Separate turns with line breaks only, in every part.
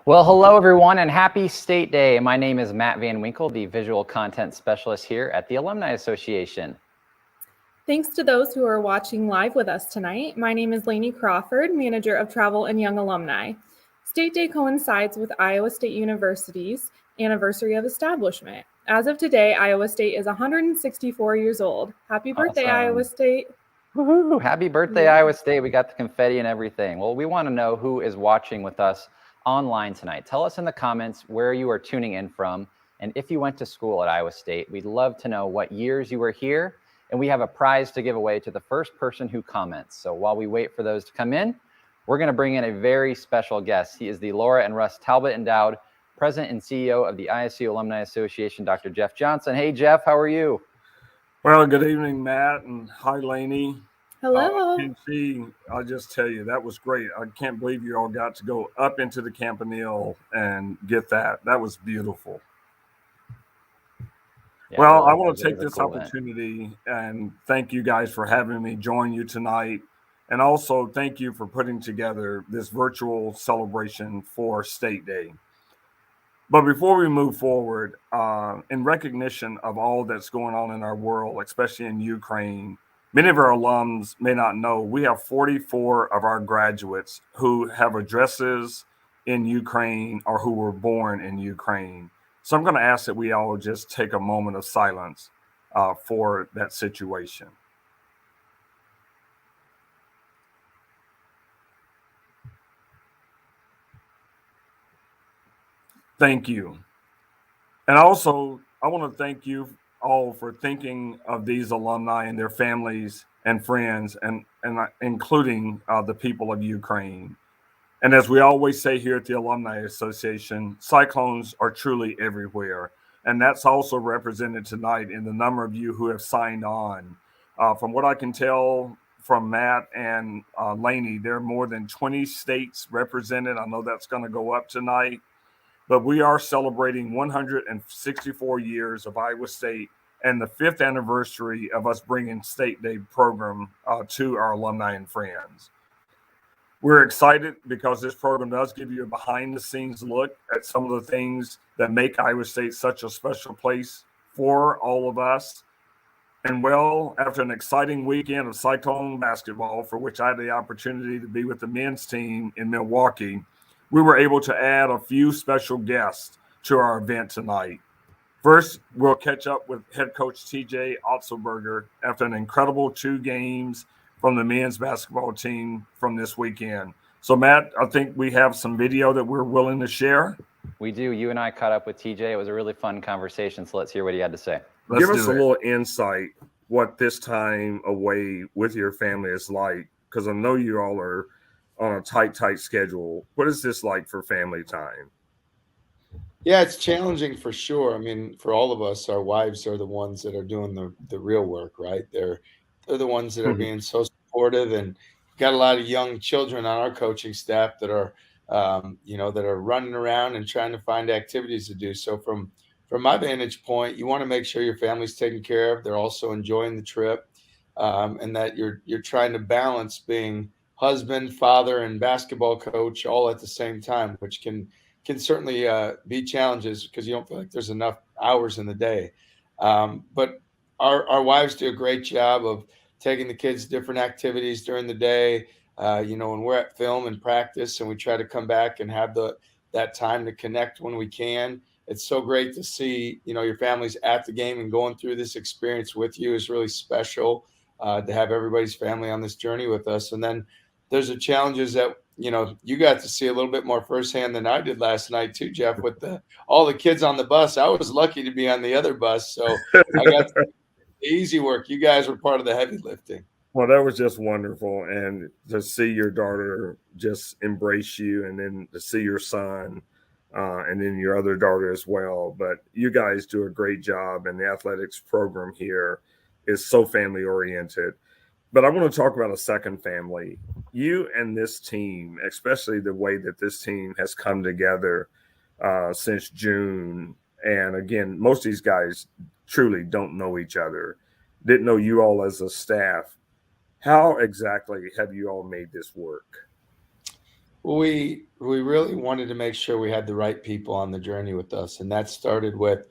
Well, hello everyone and happy State Day. My name is Matt Van Winkle, the visual content specialist here at the Alumni Association.
Thanks to those who are watching live with us tonight. My name is Lainey Crawford, Manager of Travel and Young Alumni. State Day coincides with Iowa State University's anniversary of establishment. As of today, Iowa State is 164 years old. Happy birthday,
Awesome.
Iowa State.
Woohoo! Happy birthday, Iowa State. We got the confetti and everything. Well, we want to know who is watching with us online tonight. Tell us in the comments where you are tuning in from. And if you went to school at Iowa State, we'd love to know what years you were here. And we have a prize to give away to the first person who comments. So while we wait for those to come in, we're going to bring in a very special guest. He is the Laura and Russ Talbot Endowed President and CEO of the ISU Alumni Association, Dr. Jeff Johnson. Hey, Jeff, how are you?
Well, good evening, Matt, and hi, Lainey.
Hello.
I'll just tell you, that was great. I can't believe you all got to go up into the Campanile and get that. That was beautiful.
Yeah,
well,
really,
I want to take this
cool
opportunity and thank you guys for having me join you tonight. And also thank you for putting together this virtual celebration for State Day. But before we move forward, in recognition of all that's going on in our world, especially in Ukraine, many of our alums may not know we have 44 of our graduates who have addresses in Ukraine or who were born in Ukraine. So I'm going to ask that we all just take a moment of silence for that situation. Thank you. And also, I want to thank you all for thinking of these alumni and their families and friends, and including the people of Ukraine. And as we always say here at the Alumni Association, cyclones are truly everywhere. And that's also represented tonight in the number of you who have signed on. From what I can tell from Matt and Lainey, there are more than 20 states represented. I know that's going to go up tonight. But we are celebrating 164 years of Iowa State and the 5th anniversary of us bringing State Day program to our alumni and friends. We're excited because this program does give you a behind-the-scenes look at some of the things that make Iowa State such a special place for all of us. And well, after an exciting weekend of Cyclone basketball, for which I had the opportunity to be with the men's team in Milwaukee, we were able to add a few special guests to our event tonight. First, we'll catch up with head coach TJ Otzelberger after an incredible 2 games from the men's basketball team from this weekend. So, Matt, I think we have some video that we're willing to share.
We do. You and I caught up with TJ. It was a really fun conversation. So let's hear what he had to say.
Give us a little insight what this time away with your family is like, because I know you all are on a tight schedule. What is this like for family time?
Yeah, it's challenging for sure. I mean, for all of us, our wives are the ones that are doing the real work, right? They're the ones that are being so supportive, and got a lot of young children on our coaching staff that are, that are running around and trying to find activities to do. So from my vantage point, you want to make sure your family's taken care of. They're also enjoying the trip, and that you're trying to balance being husband, father, and basketball coach all at the same time, which can certainly be challenges because you don't feel like there's enough hours in the day. But our wives do a great job of taking the kids to different activities during the day. When we're at film and practice, and we try to come back and have that time to connect when we can. It's so great to see, your family's at the game and going through this experience with you is really special to have everybody's family on this journey with us. And then there's the challenges that, you got to see a little bit more firsthand than I did last night too, Jeff, with all the kids on the bus. I was lucky to be on the other bus. So I got the easy work. You guys were part of the heavy lifting.
Well, that was just wonderful. And to see your daughter just embrace you, and then to see your son and then your other daughter as well. But you guys do a great job, and the athletics program here is so family oriented. But I want to talk about a second family. You and this team, especially the way that this team has come together since June. And again, most of these guys truly don't know each other, didn't know you all as a staff. How exactly have you all made this work?
We really wanted to make sure we had the right people on the journey with us, and that started with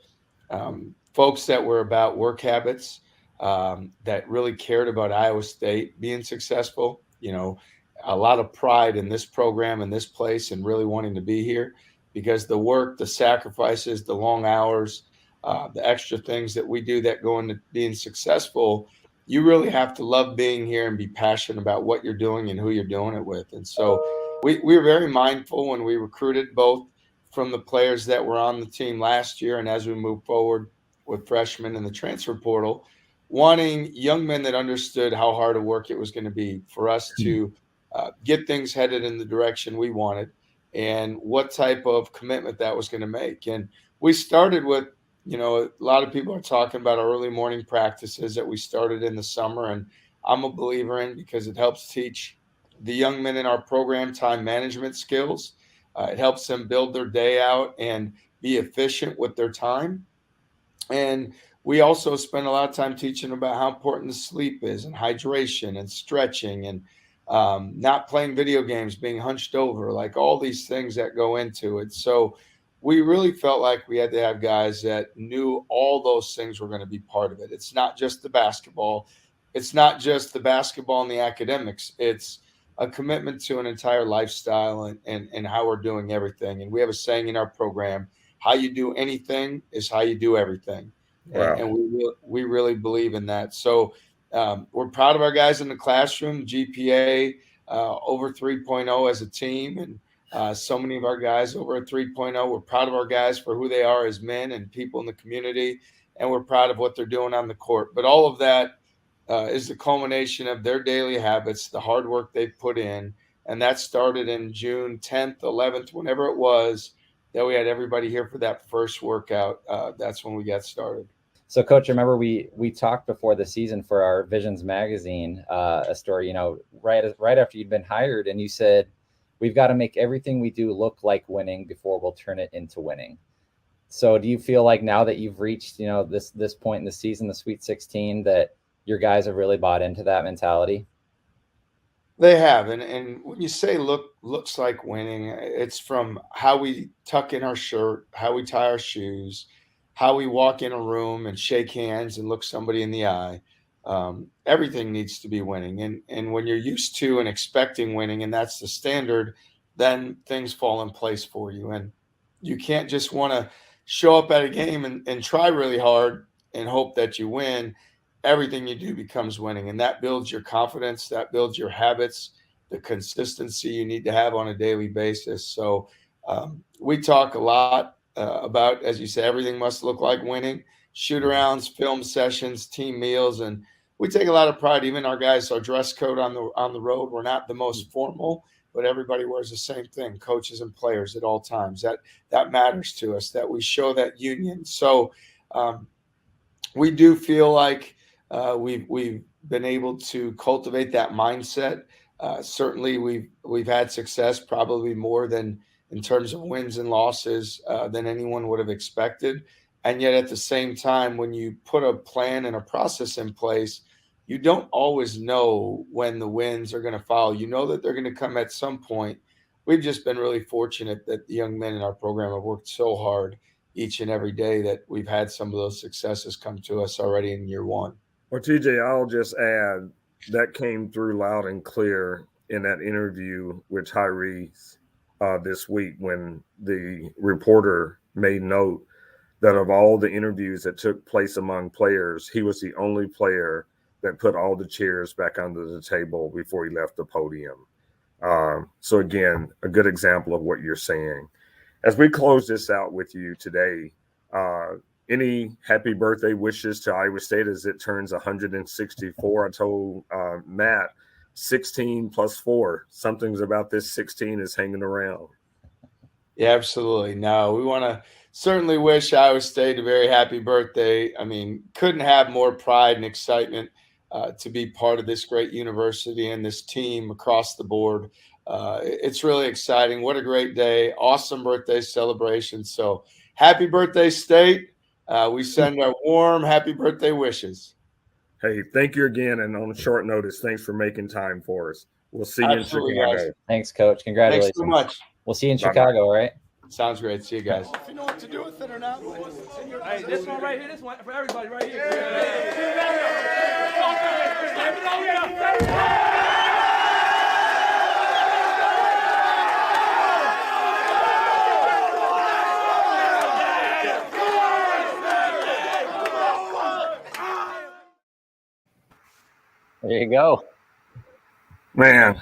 folks that were about work habits, that really cared about Iowa State being successful. You know, a lot of pride in this program and this place, and really wanting to be here because the work, the sacrifices, the long hours, the extra things that we do that go into being successful. You really have to love being here and be passionate about what you're doing and who you're doing it with. And so we were very mindful when we recruited both from the players that were on the team last year and as we move forward with freshmen in the transfer portal, wanting young men that understood how hard a work it was going to be for us to get things headed in the direction we wanted and what type of commitment that was going to make. And we started with, a lot of people are talking about our early morning practices that we started in the summer. And I'm a believer in because it helps teach the young men in our program time management skills. It helps them build their day out and be efficient with their time. And we also spend a lot of time teaching about how important the sleep is and hydration and stretching and not playing video games, being hunched over, like all these things that go into it. So we really felt like we had to have guys that knew all those things were going to be part of it. It's not just the basketball. It's not just the basketball and the academics. It's a commitment to an entire lifestyle and how we're doing everything. And we have a saying in our program, how you do anything is how you do everything.
Wow.
And we really believe in that. So we're proud of our guys in the classroom, GPA over 3.0 as a team. And so many of our guys over a 3.0. We're proud of our guys for who they are as men and people in the community. And we're proud of what they're doing on the court. But all of that is the culmination of their daily habits, the hard work they've put in. And that started in June 10th, 11th, whenever it was that we had everybody here for that first workout. That's when we got started.
So, Coach, remember we talked before the season for our Visions magazine, a story, right after you'd been hired, and you said, we've got to make everything we do look like winning before we'll turn it into winning. So do you feel like now that you've reached, this point in the season, the Sweet 16, that your guys have really bought into that mentality?
They have. And when you say looks like winning, it's from how we tuck in our shirt, how we tie our shoes, how we walk in a room and shake hands and look somebody in the eye. Everything needs to be winning. And when you're used to and expecting winning, and that's the standard, then things fall in place for you. And you can't just want to show up at a game and try really hard and hope that you win. Everything you do becomes winning, and that builds your confidence, that builds your habits, the consistency you need to have on a daily basis. So we talk a lot about, as you say, everything must look like winning, shoot arounds, film sessions, team meals. And we take a lot of pride, even our guys, our dress code on the road. We're not the most formal, but everybody wears the same thing, coaches and players at all times. That matters to us, that we show that union. So we do feel like we've been able to cultivate that mindset. Certainly, we've had success, probably more than in terms of wins and losses than anyone would have expected. And yet, at the same time, when you put a plan and a process in place, you don't always know when the wins are going to follow. You know that they're going to come at some point. We've just been really fortunate that the young men in our program have worked so hard each and every day that we've had some of those successes come to us already in year one.
Well, TJ, I'll just add that came through loud and clear in that interview with Tyrese this week when the reporter made note that of all the interviews that took place among players, he was the only player that put all the chairs back under the table before he left the podium. So again, a good example of what you're saying. As we close this out with you today, any happy birthday wishes to Iowa State as it turns 164? I told Matt, 16 plus 4. Something's about this 16 is hanging around.
Yeah, absolutely. No, we want to certainly wish Iowa State a very happy birthday. I mean, couldn't have more pride and excitement to be part of this great university and this team across the board. It's really exciting. What a great day. Awesome birthday celebration. So happy birthday, State. We send our warm happy birthday wishes.
Hey, thank you again. And on short notice, thanks for making time for us. We'll see you
Absolutely,
in
guys.
Chicago.
Thanks, Coach. Congratulations.
Thanks so much.
We'll see you in
Bye-bye.
Chicago, all right?
Sounds great. See you guys.
If you know what to do with it or not.
Hey, this one right here, this one for everybody right here.
There you go.
Man,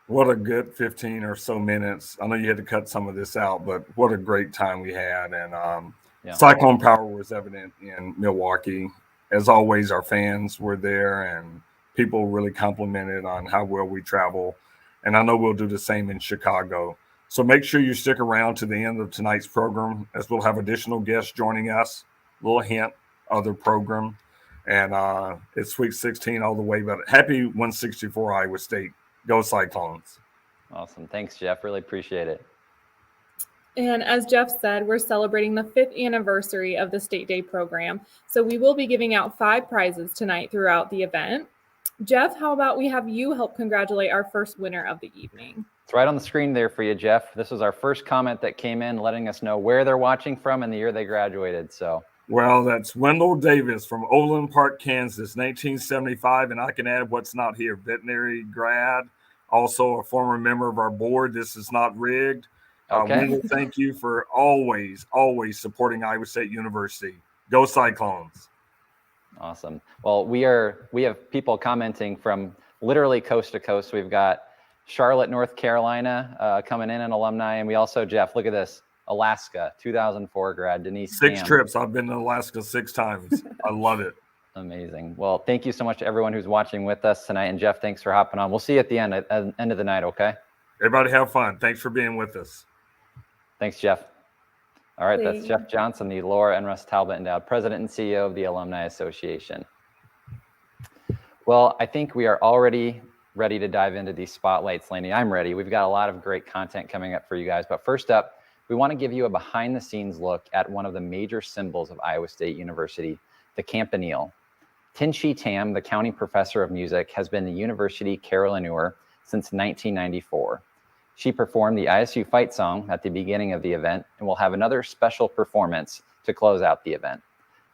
what a good 15 or so minutes. I know you had to cut some of this out, but what a great time we had. And
Yeah.
Cyclone power was evident in Milwaukee. As always, our fans were there, and people really complimented on how well we travel. And I know we'll do the same in Chicago. So make sure you stick around to the end of tonight's program, as we'll have additional guests joining us. Little hint, other program. And it's Sweet 16 all the way. But happy 164 Iowa State. Go Cyclones.
Awesome. Thanks, Jeff. Really appreciate it.
And as Jeff said, we're celebrating the 5th anniversary of the State Day program. So we will be giving out 5 prizes tonight throughout the event. Jeff, how about we have you help congratulate our first winner of the evening?
It's right on the screen there for you, Jeff. This was our first comment that came in, letting us know where they're watching from and the year they graduated. So,
well, that's Wendell Davis from Overland Park, Kansas, 1975. And I can add what's not here, veterinary grad, also a former member of our board. This is not rigged.
okay.
Wendell, thank you for always supporting Iowa State University. Go Cyclones.
Awesome. Well, we have people commenting from literally coast to coast. We've got Charlotte, North Carolina coming in, an alumni. And we also, Jeff, look at this. Alaska, 2004 grad, Denise.
6
Tam.
trips. I've been to Alaska 6 times. I love it.
Amazing. Well, thank you so much to everyone who's watching with us tonight. And Jeff, thanks for hopping on. We'll see you at the end of the night, okay?
Everybody have fun. Thanks for being with us.
Thanks, Jeff. All right, that's
Thanks.
Jeff Johnson, the Laura and Russ Talbot Endowed President and CEO of the Alumni Association. Well, I think we are already ready to dive into these spotlights, Laney. I'm ready. We've got a lot of great content coming up for you guys. But first up, we want to give you a behind-the-scenes look at one of the major symbols of Iowa State University, the campanile. Tin-Chi Tam, the county professor of music, has been the university carillonneur since 1994. She performed the ISU fight song at the beginning of the event and will have another special performance to close out the event.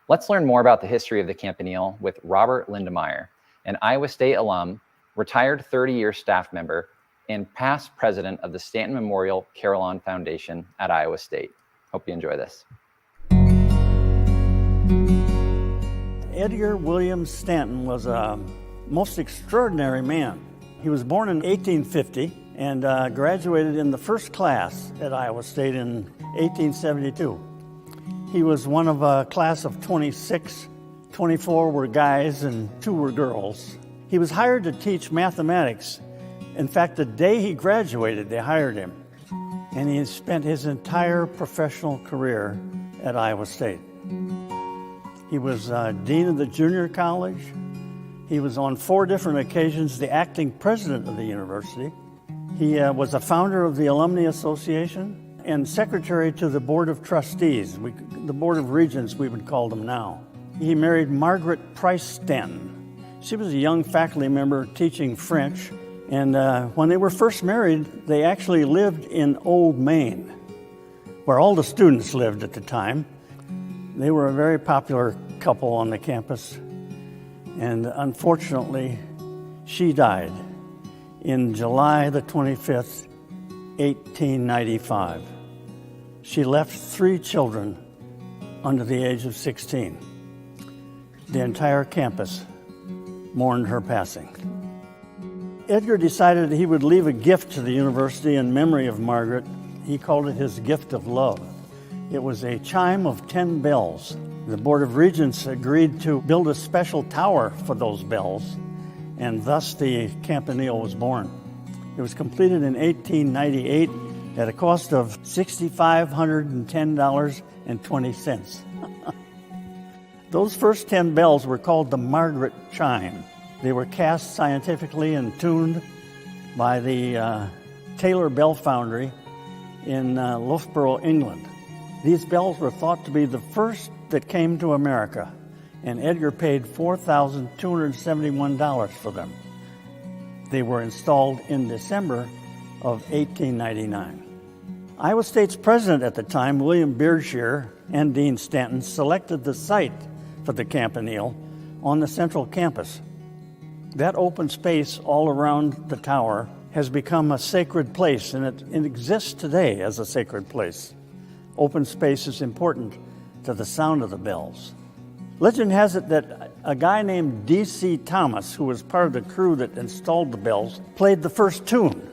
Let's learn more about the history of the campanile with Robert Lindemeyer, an Iowa State alum, retired 30-year staff member, and past president of the Stanton Memorial Carillon Foundation at Iowa State. Hope you enjoy this.
Edgar William Stanton was a most extraordinary man. He was born in 1850 and graduated in the first class at Iowa State in 1872. He was one of a class of 26. 24 were guys and 2 were girls. He was hired to teach mathematics. In fact, the day he graduated, they hired him. And he spent his entire professional career at Iowa State. He was dean of the junior college. He was on 4 different occasions the acting president of the university. He was a founder of the Alumni Association and secretary to the Board of Trustees, the Board of Regents we would call them now. He married Margaret Price Stanton. She was a young faculty member teaching French, and when they were first married, they actually lived in Old Maine, where all the students lived at the time. They were a very popular couple on the campus, and unfortunately, she died in July the 25th, 1895. She left 3 children under the age of 16. The entire campus mourned her passing. Edgar decided he would leave a gift to the university in memory of Margaret. He called it his gift of love. It was a chime of 10 bells. The Board of Regents agreed to build a special tower for those bells, and thus the campanile was born. It was completed in 1898 at a cost of $6,510.20. Those first 10 bells were called the Margaret chime. They were cast scientifically and tuned by the Taylor Bell Foundry in Loughborough, England. These bells were thought to be the first that came to America, and Edgar paid $4,271 for them. They were installed in December of 1899. Iowa State's president at the time, William Beardshire, and Dean Stanton selected the site for the campanile on the central campus. That open space all around the tower has become a sacred place, and it exists today as a sacred place. Open space is important to the sound of the bells. Legend has it that a guy named D.C. Thomas, who was part of the crew that installed the bells, played the first tune.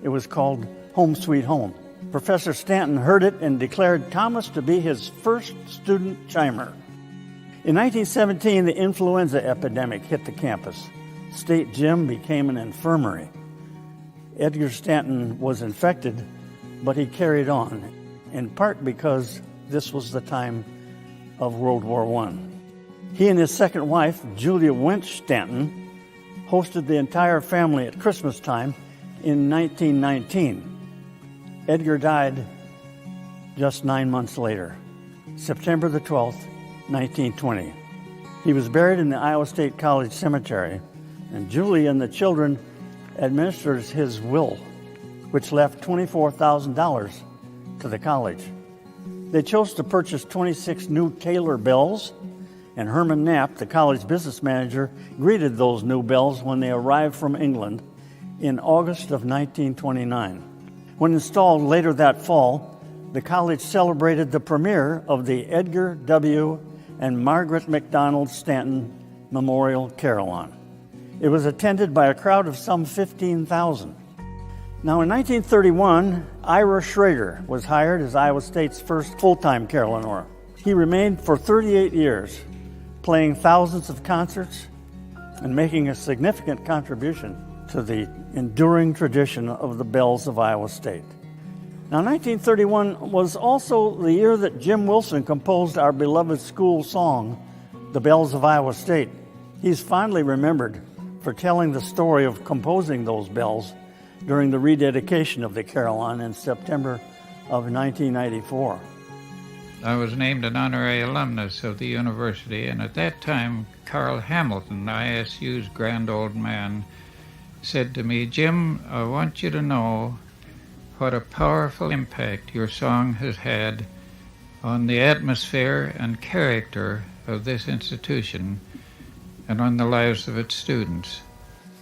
It was called Home Sweet Home. Professor Stanton heard it and declared Thomas to be his first student chimer. In 1917, the influenza epidemic hit the campus. State Gym became an infirmary. Edgar Stanton was infected, but he carried on, in part because this was the time of World War I. He and his second wife, Julia Winch Stanton, hosted the entire family at Christmas time in 1919. Edgar died just 9 months later, September the 12th, 1920. He was buried in the Iowa State College Cemetery, and Julie and the children administered his will, which left $24,000 to the college. They chose to purchase 26 new Taylor bells, and Herman Knapp, the college business manager, greeted those new bells when they arrived from England in August of 1929. When installed later that fall, the college celebrated the premiere of the Edgar W. and Margaret McDonald Stanton Memorial Carillon. It was attended by a crowd of some 15,000. Now, in 1931, Ira Schrader was hired as Iowa State's first full-time carillonneur. He remained for 38 years, playing thousands of concerts and making a significant contribution to the enduring tradition of the bells of Iowa State. Now, 1931 was also the year that Jim Wilson composed our beloved school song, The Bells of Iowa State. He's fondly remembered for telling the story of composing those bells during the rededication of the Carillon in September of 1994.
I was named an honorary alumnus of the university, and at that time, Carl Hamilton, ISU's grand old man, said to me, "Jim, I want you to know what a powerful impact your song has had on the atmosphere and character of this institution and on the lives of its students."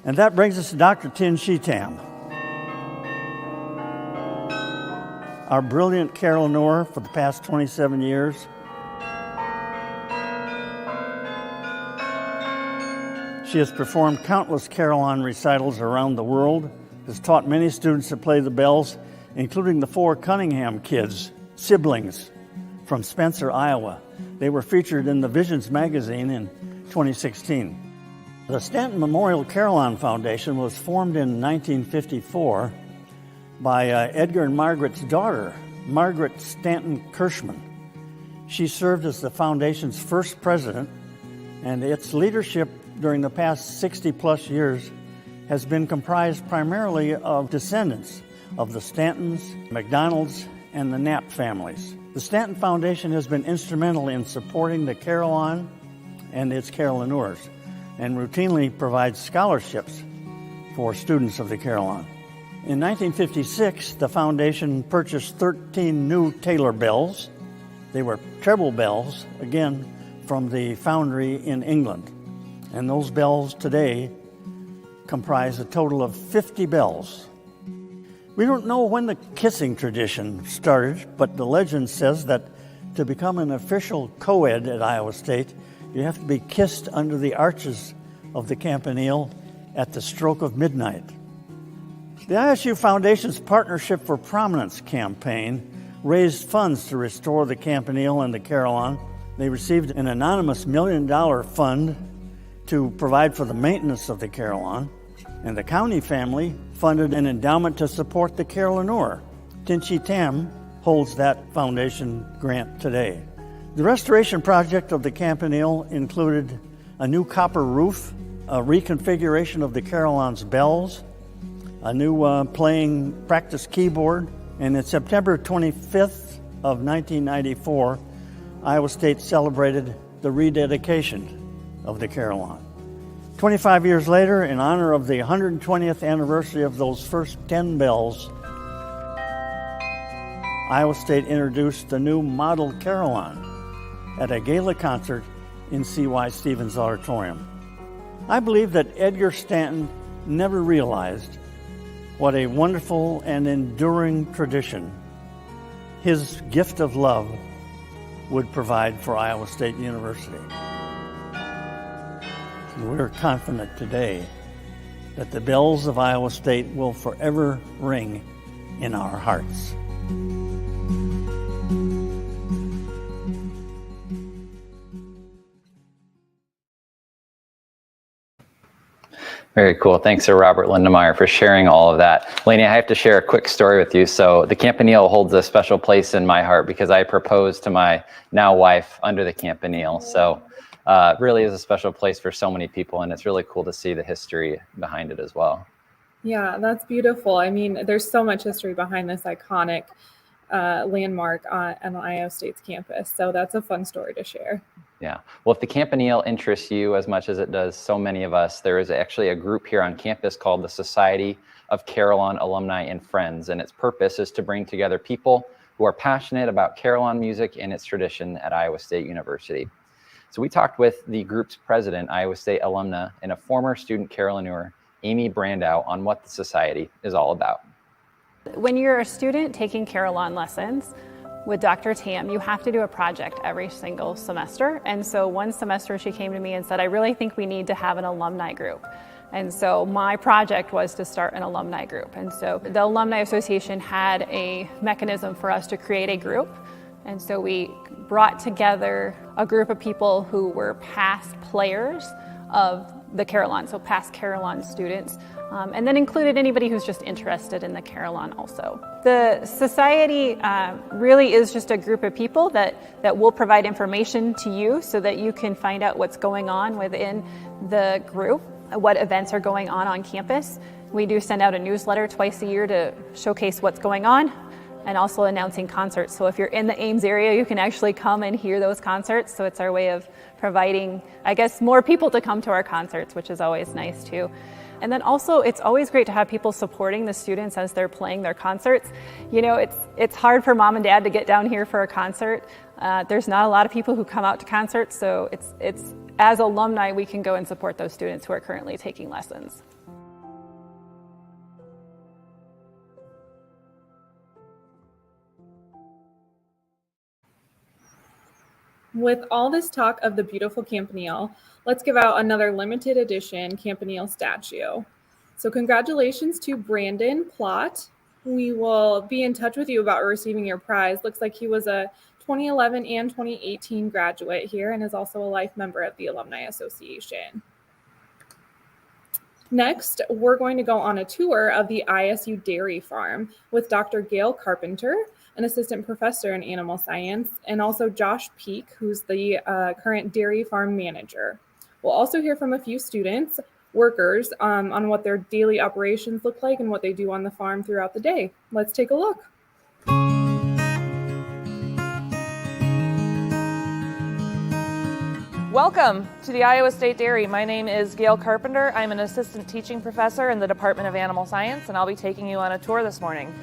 And that brings us to Dr. Tin Sheetam, our brilliant carillonneur for the past 27 years. She has performed countless carillon recitals around the world, has taught many students to play the bells, including the 4 Cunningham kids, siblings from Spencer, Iowa. They were featured in the Visions magazine in 2016. The Stanton Memorial Carillon Foundation was formed in 1954 by Edgar and Margaret's daughter, Margaret Stanton Kirschman. She served as the foundation's first president, and its leadership during the past 60-plus years has been comprised primarily of descendants of the Stantons, McDonalds, and the Knapp families. The Stanton Foundation has been instrumental in supporting the Carillon and its carillonneurs, and routinely provides scholarships for students of the Carillon. In 1956, the foundation purchased 13 new Taylor bells. They were treble bells, again, from the foundry in England. And those bells today comprise a total of 50 bells. We don't know when the kissing tradition started, but the legend says that to become an official co-ed at Iowa State, you have to be kissed under the arches of the campanile at the stroke of midnight. The ISU Foundation's Partnership for Prominence campaign raised funds to restore the campanile and the carillon. They received an anonymous $1 million fund to provide for the maintenance of the carillon, and the county family funded an endowment to support the carillonneur. Tin Sheetam holds that foundation grant today. The restoration project of the campanile included a new copper roof, a reconfiguration of the carillon's bells, a new playing practice keyboard, and on September 25th of 1994, Iowa State celebrated the rededication of the carillon. 25 years later, in honor of the 120th anniversary of those first 10 bells, Iowa State introduced the new model carillon at a gala concert in C.Y. Stevens Auditorium. I believe that Edgar Stanton never realized what a wonderful and enduring tradition his gift of love would provide for Iowa State University. We're confident today that the bells of Iowa State will forever ring in our hearts.
Very cool. Thanks to Robert Lindemeyer for sharing all of that. Lainey, I have to share a quick story with you. So the Campanile holds a special place in my heart because I proposed to my now wife under the Campanile. So it really is a special place for so many people, and it's really cool to see the history behind it as well.
Yeah, that's beautiful. I mean, there's so much history behind this iconic landmark on Iowa State's campus. So that's a fun story to share.
Yeah. Well, if the Campanile interests you as much as it does so many of us, there is actually a group here on campus called the Society of Carillon Alumni and Friends, and its purpose is to bring together people who are passionate about carillon music and its tradition at Iowa State University. So we talked with the group's president, Iowa State alumna, and a former student carillonneur, Amy Brandow, on what the society is all about.
When you're a student taking carillon lessons with Dr. Tam, you have to do a project every single semester. And so one semester she came to me and said, I really think we need to have an alumni group. And so my project was to start an alumni group. And so the Alumni Association had a mechanism for us to create a group. And so we brought together a group of people who were past players of the carillon, so past carillon students, and then included anybody who's just interested in the carillon also. The society really is just a group of people that will provide information to you so that you can find out what's going on within the group, what events are going on campus. We do send out a newsletter twice a year to showcase what's going on, and also announcing concerts. So if you're in the Ames area, you can actually come and hear those concerts. So it's our way of providing, I guess, more people to come to our concerts, which is always nice too. And then also, it's always great to have people supporting the students as they're playing their concerts. You know, it's hard for mom and dad to get down here for a concert. There's not a lot of people who come out to concerts, so it's as alumni, we can go and support those students who are currently taking lessons.
With all this talk of the beautiful Campanile, let's give out another limited edition Campanile statue. So congratulations to Brandon Plott. We will be in touch with you about receiving your prize. Looks like he was a 2011 and 2018 graduate here and is also a life member of the Alumni Association. Next, we're going to go on a tour of the ISU Dairy Farm with Dr. Gail Carpenter, an assistant professor in animal science, and also Josh Peak, who's the current dairy farm manager. We'll also hear from a few students, workers, on what their daily operations look like and what they do on the farm throughout the day. Let's take a look.
Welcome to the Iowa State Dairy. My name is Gail Carpenter. I'm an assistant teaching professor in the Department of Animal Science, and I'll be taking you on a tour this morning.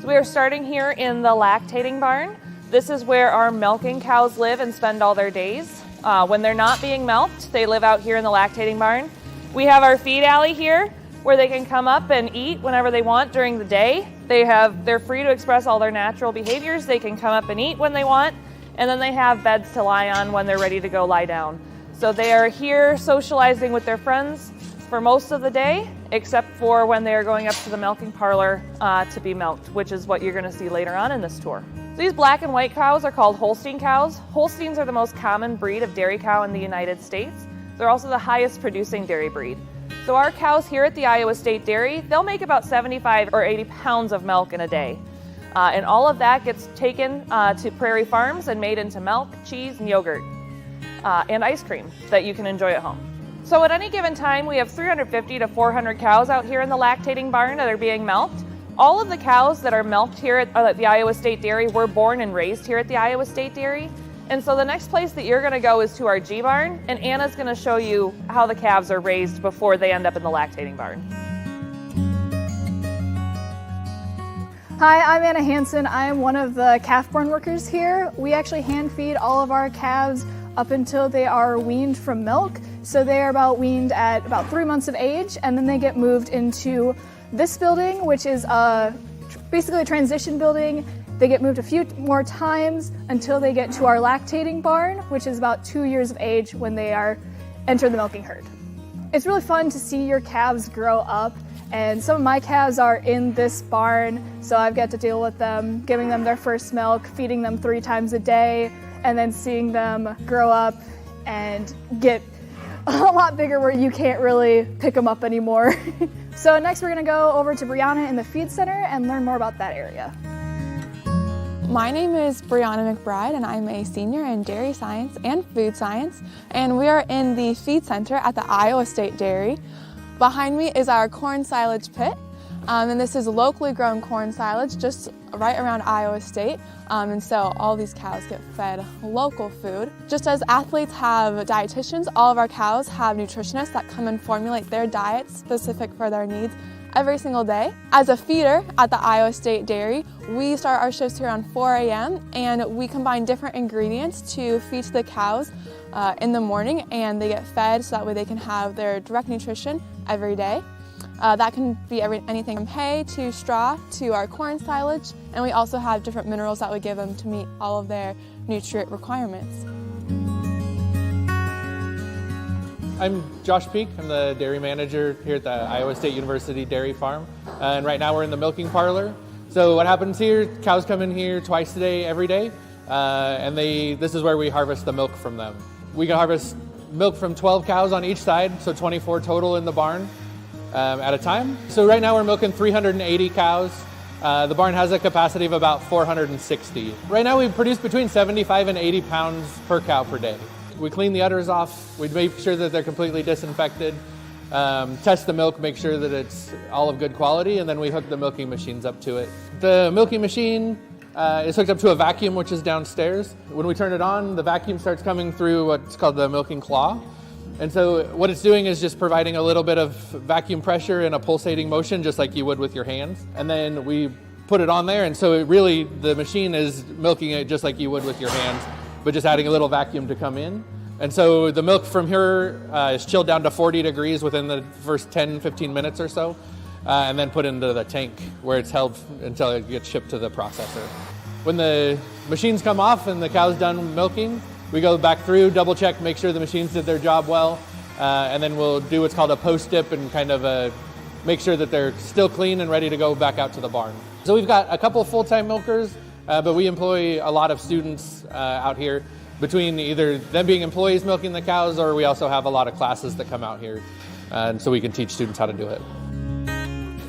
So we are starting here in the lactating barn. This is where our milking cows live and spend all their days. When they're not being milked, they live out here in the lactating barn. We have our feed alley here where they can come up and eat whenever they want during the day. They're free to express all their natural behaviors. They can come up and eat when they want, and then they have beds to lie on when they're ready to go lie down. So they are here socializing with their friends for most of the day, except for when they are going up to the milking parlor to be milked, which is what you're going to see later on in this tour. So these black and white cows are called Holstein cows. Holsteins are the most common breed of dairy cow in the United States. They're also the highest producing dairy breed. So our cows here at the Iowa State Dairy, they'll make about 75 or 80 pounds of milk in a day. And all of that gets taken to prairie farms and made into milk, cheese, and yogurt, and ice cream that you can enjoy at home. So at any given time, we have 350 to 400 cows out here in the lactating barn that are being milked. All of the cows that are milked here at the Iowa State Dairy were born and raised here at the Iowa State Dairy. And so the next place that you're gonna go is to our G barn, and Anna's gonna show you how the calves are raised before they end up in the lactating barn.
Hi, I'm Anna Hansen. I'm one of the calf barn workers here. We actually hand feed all of our calves up until they are weaned from milk. So they are weaned at about 3 months of age, and then they get moved into this building, which is basically a transition building. They get moved a few more times until they get to our lactating barn, which is about 2 years of age when they enter the milking herd. It's really fun to see your calves grow up, and some of my calves are in this barn, so I've got to deal with them, giving them their first milk, feeding them 3 times a day, and then seeing them grow up and get a lot bigger where you can't really pick them up anymore. So next we're gonna go over to Brianna in the feed center and learn more about that area.
My name is Brianna McBride, and I'm a senior in dairy science and food science, and we are in the feed center at the Iowa State Dairy. Behind me is our corn silage pit, and this is locally grown corn silage just right around Iowa State, and so all these cows get fed local food. Just as athletes have dietitians, all of our cows have nutritionists that come and formulate their diets specific for their needs every single day. As a feeder at the Iowa State Dairy, we start our shifts here around 4 a.m. and we combine different ingredients to feed to the cows in the morning, and they get fed so that way they can have their direct nutrition every day. That can be anything from hay to straw to our corn silage, and we also have different minerals that we give them to meet all of their nutrient requirements.
I'm Josh Peak. I'm the dairy manager here at the Iowa State University Dairy Farm. And right now we're in the milking parlor. So what happens here, cows come in here twice a day, every day. And this is where we harvest the milk from them. We can harvest milk from 12 cows on each side, so 24 total in the barn at a time. So right now we're milking 380 cows. The barn has a capacity of about 460. Right now we produce between 75 and 80 pounds per cow per day. We clean the udders off, we make sure that they're completely disinfected, test the milk, make sure that it's all of good quality, and then we hook the milking machines up to it. The milking machine is hooked up to a vacuum, which is downstairs. When we turn it on, the vacuum starts coming through what's called the milking claw. And so what it's doing is just providing a little bit of vacuum pressure and a pulsating motion, just like you would with your hands. And then we put it on there, and so the machine is milking it just like you would with your hands, but just adding a little vacuum to come in. And so the milk from here is chilled down to 40 degrees within the first 10, 15 minutes or so, and then put into the tank where it's held until it gets shipped to the processor. When the machines come off and the cow's done milking, we go back through, double check, make sure the machines did their job well, and then we'll do what's called a post-dip and kind of make sure that they're still clean and ready to go back out to the barn. So we've got a couple of full-time milkers, but we employ a lot of students out here, between either them being employees milking the cows, or we also have a lot of classes that come out here, and so we can teach students how to do it.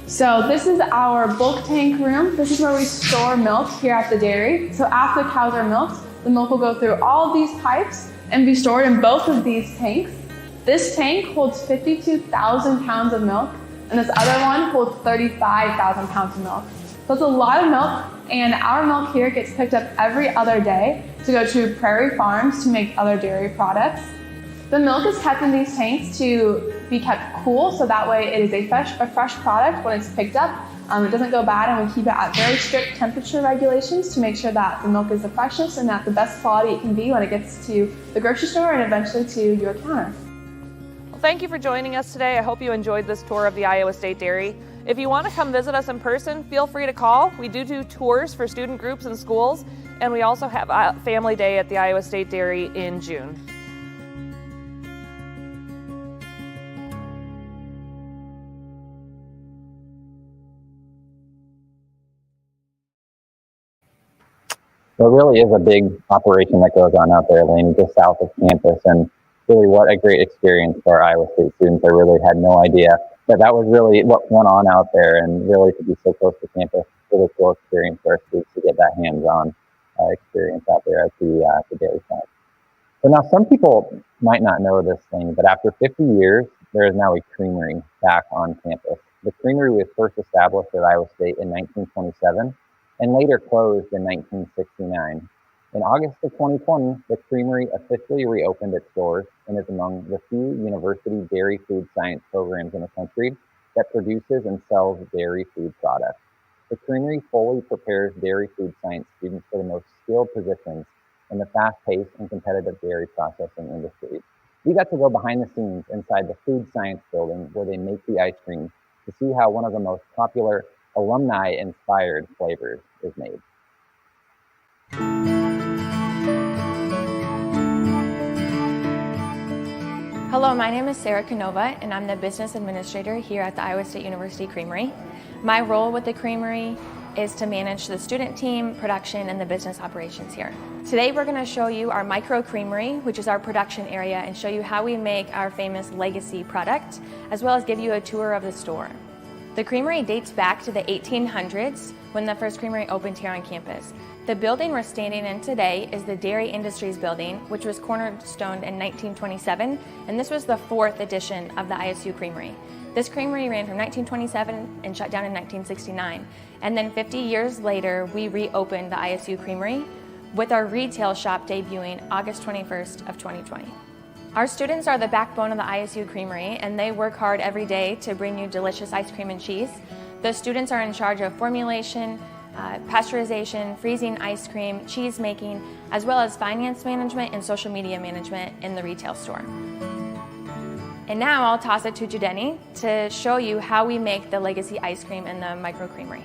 So this is our bulk tank room. This is where we store milk here at the dairy. So after the cows are milked, the milk will go through all of these pipes and be stored in both of these tanks. This tank holds 52,000 pounds of milk, and this other one holds 35,000 pounds of milk. So it's a lot of milk, and our milk here gets picked up every other day to go to prairie farms to make other dairy products. The milk is kept in these tanks to be kept cool, so that way it is a fresh product when it's picked up. It doesn't go bad, and we keep it at very strict temperature regulations to make sure that the milk is the freshest and at the best quality it can be when it gets to the grocery store and eventually to your counter.
Well, thank you for joining us today. I hope you enjoyed this tour of the Iowa State Dairy. If you want to come visit us in person, feel free to call. We do tours for student groups and schools, and we also have a family day at the Iowa State Dairy in June.
There really is a big operation that goes on out there, Lane, just south of campus, and really what a great experience for our Iowa State students. I really had no idea that was really what went on out there, and really to be so close to campus, really cool experience for our students to get that hands-on experience out there at the dairy farm. So now some people might not know this thing, but after 50 years, there is now a creamery back on campus. The creamery was first established at Iowa State in 1927 and later closed in 1969. In August of 2020, the creamery officially reopened its doors and is among the few university dairy food science programs in the country that produces and sells dairy food products. The creamery fully prepares dairy food science students for the most skilled positions in the fast-paced and competitive dairy processing industry. We got to go behind the scenes inside the food science building where they make the ice cream to see how one of the most popular alumni-inspired flavors is made.
Hello, my name is Sarah Canova, and I'm the business administrator here at the Iowa State University Creamery. My role with the creamery is to manage the student team, production, and the business operations here. Today we're going to show you our micro creamery, which is our production area, and show you how we make our famous legacy product, as well as give you a tour of the store. The creamery dates back to the 1800s when the first creamery opened here on campus. The building we're standing in today is the Dairy Industries building, which was cornerstoned in 1927, and this was the 4th edition of the ISU Creamery. This creamery ran from 1927 and shut down in 1969. And then 50 years later, we reopened the ISU Creamery with our retail shop debuting August 21st of 2020. Our students are the backbone of the ISU Creamery, and they work hard every day to bring you delicious ice cream and cheese. The students are in charge of formulation, pasteurization, freezing ice cream, cheese making, as well as finance management and social media management in the retail store. And now I'll toss it to Judeni to show you how we make the legacy ice cream in the micro creamery.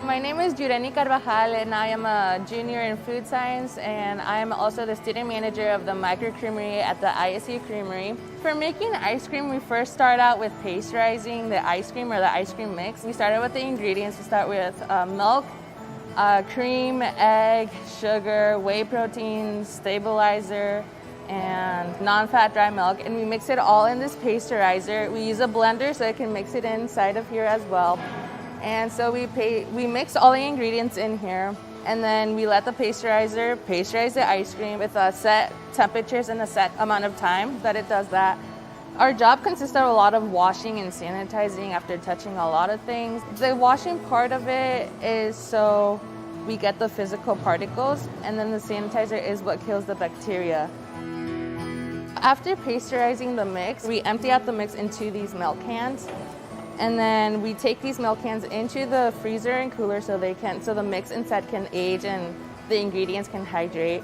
My name is Judeni Carvajal, and I am a junior in food science, and I am also the student manager of the micro creamery at the ISU Creamery. For making ice cream, we first start out with pasteurizing the ice cream or the ice cream mix. We started with the ingredients. We start with milk, cream, egg, sugar, whey protein, stabilizer, and non-fat dry milk, and we mix it all in this pasteurizer. We use a blender so it can mix it inside of here as well. And so we mix all the ingredients in here, and then we let the pasteurizer pasteurize the ice cream with set temperatures and a set amount of time that it does that. Our job consists of a lot of washing and sanitizing after touching a lot of things. The washing part of it is so we get the physical particles, and then the sanitizer is what kills the bacteria. After pasteurizing the mix, we empty out the mix into these milk cans. And then we take these milk cans into the freezer and cooler so the mix inside can age and the ingredients can hydrate.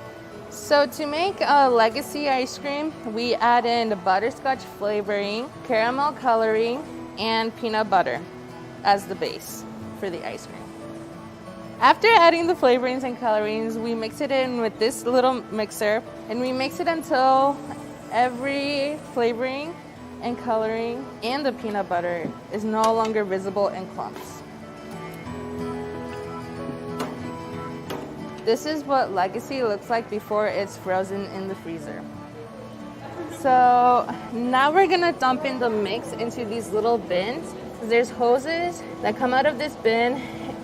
So to make a legacy ice cream, we add in butterscotch flavoring, caramel coloring, and peanut butter as the base for the ice cream. After adding the flavorings and colorings, we mix it in with this little mixer, and we mix it until every flavoring and coloring and the peanut butter is no longer visible in clumps. This is what legacy looks like before it's frozen in the freezer. So now we're gonna dump in the mix into these little bins. There's hoses that come out of this bin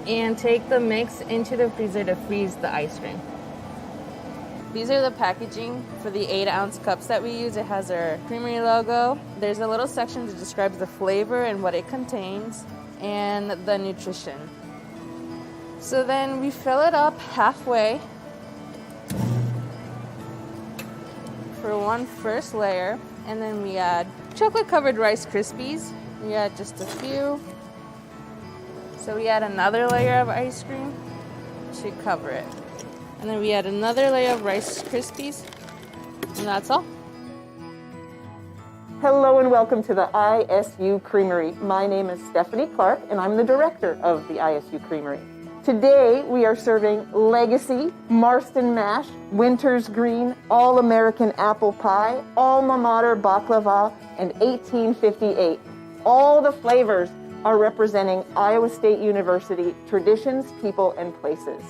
and take the mix into the freezer to freeze the ice cream. These are the packaging for the 8-ounce cups that we use. It has our creamery logo. There's a little section that describes the flavor and what it contains and the nutrition. So then we fill it up halfway for one first layer, and then we add chocolate-covered Rice Krispies. We add just a few. So we add another layer of ice cream to cover it. And then we add another layer of Rice Krispies, and that's all.
Hello and welcome to the ISU Creamery. My name is Stephanie Clark, and I'm the director of the ISU Creamery. Today we are serving Legacy, Marston Mash, Winter's Green, All-American Apple Pie, Alma Mater Baklava, and 1858. All the flavors are representing Iowa State University traditions, people, and places.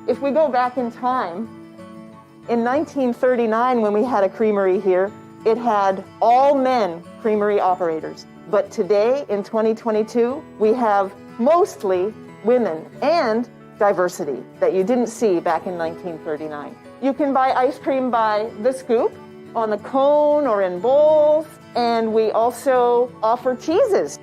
If we go back in time, in 1939 when we had a creamery here, it had all men creamery operators. But today, in 2022, we have mostly women and diversity that you didn't see back in 1939. You can buy ice cream by the scoop, on the cone, or in bowls, and we also offer cheeses.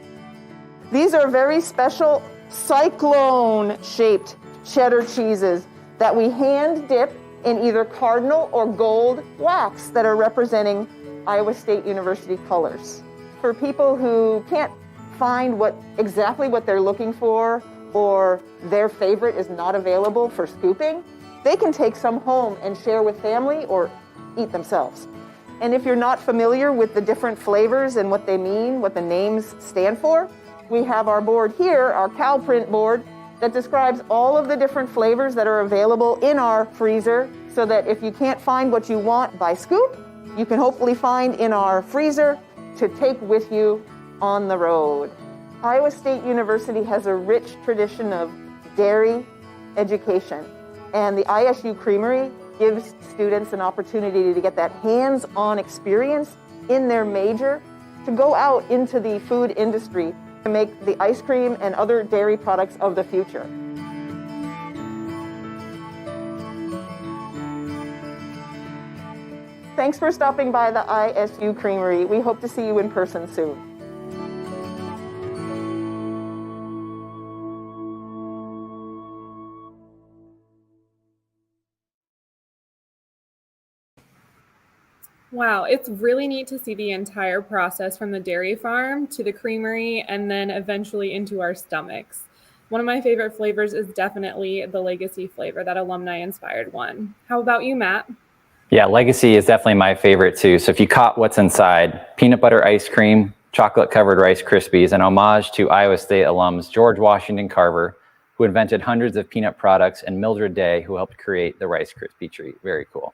These are very special Cyclone-shaped cheddar cheeses that we hand dip in either cardinal or gold wax that are representing Iowa State University colors. For people who can't find exactly what they're looking for, or their favorite is not available for scooping, they can take some home and share with family or eat themselves. And if you're not familiar with the different flavors and what they mean, what the names stand for, we have our board here, our cow print board, that describes all of the different flavors that are available in our freezer, so that if you can't find what you want by scoop, you can hopefully find in our freezer to take with you on the road. Iowa State University has a rich tradition of dairy education, and the ISU Creamery gives students an opportunity to get that hands-on experience in their major to go out into the food industry to make the ice cream and other dairy products of the future. Thanks for stopping by the ISU Creamery. We hope to see you in person soon.
Wow, it's really neat to see the entire process from the dairy farm to the creamery and then eventually into our stomachs. One of my favorite flavors is definitely the Legacy flavor, that alumni-inspired one. How about you, Matt?
Yeah, Legacy is definitely my favorite too. So if you caught what's inside, peanut butter ice cream, chocolate-covered Rice Krispies, an homage to Iowa State alums George Washington Carver, who invented hundreds of peanut products, and Mildred Day, who helped create the Rice Krispie treat. Very cool.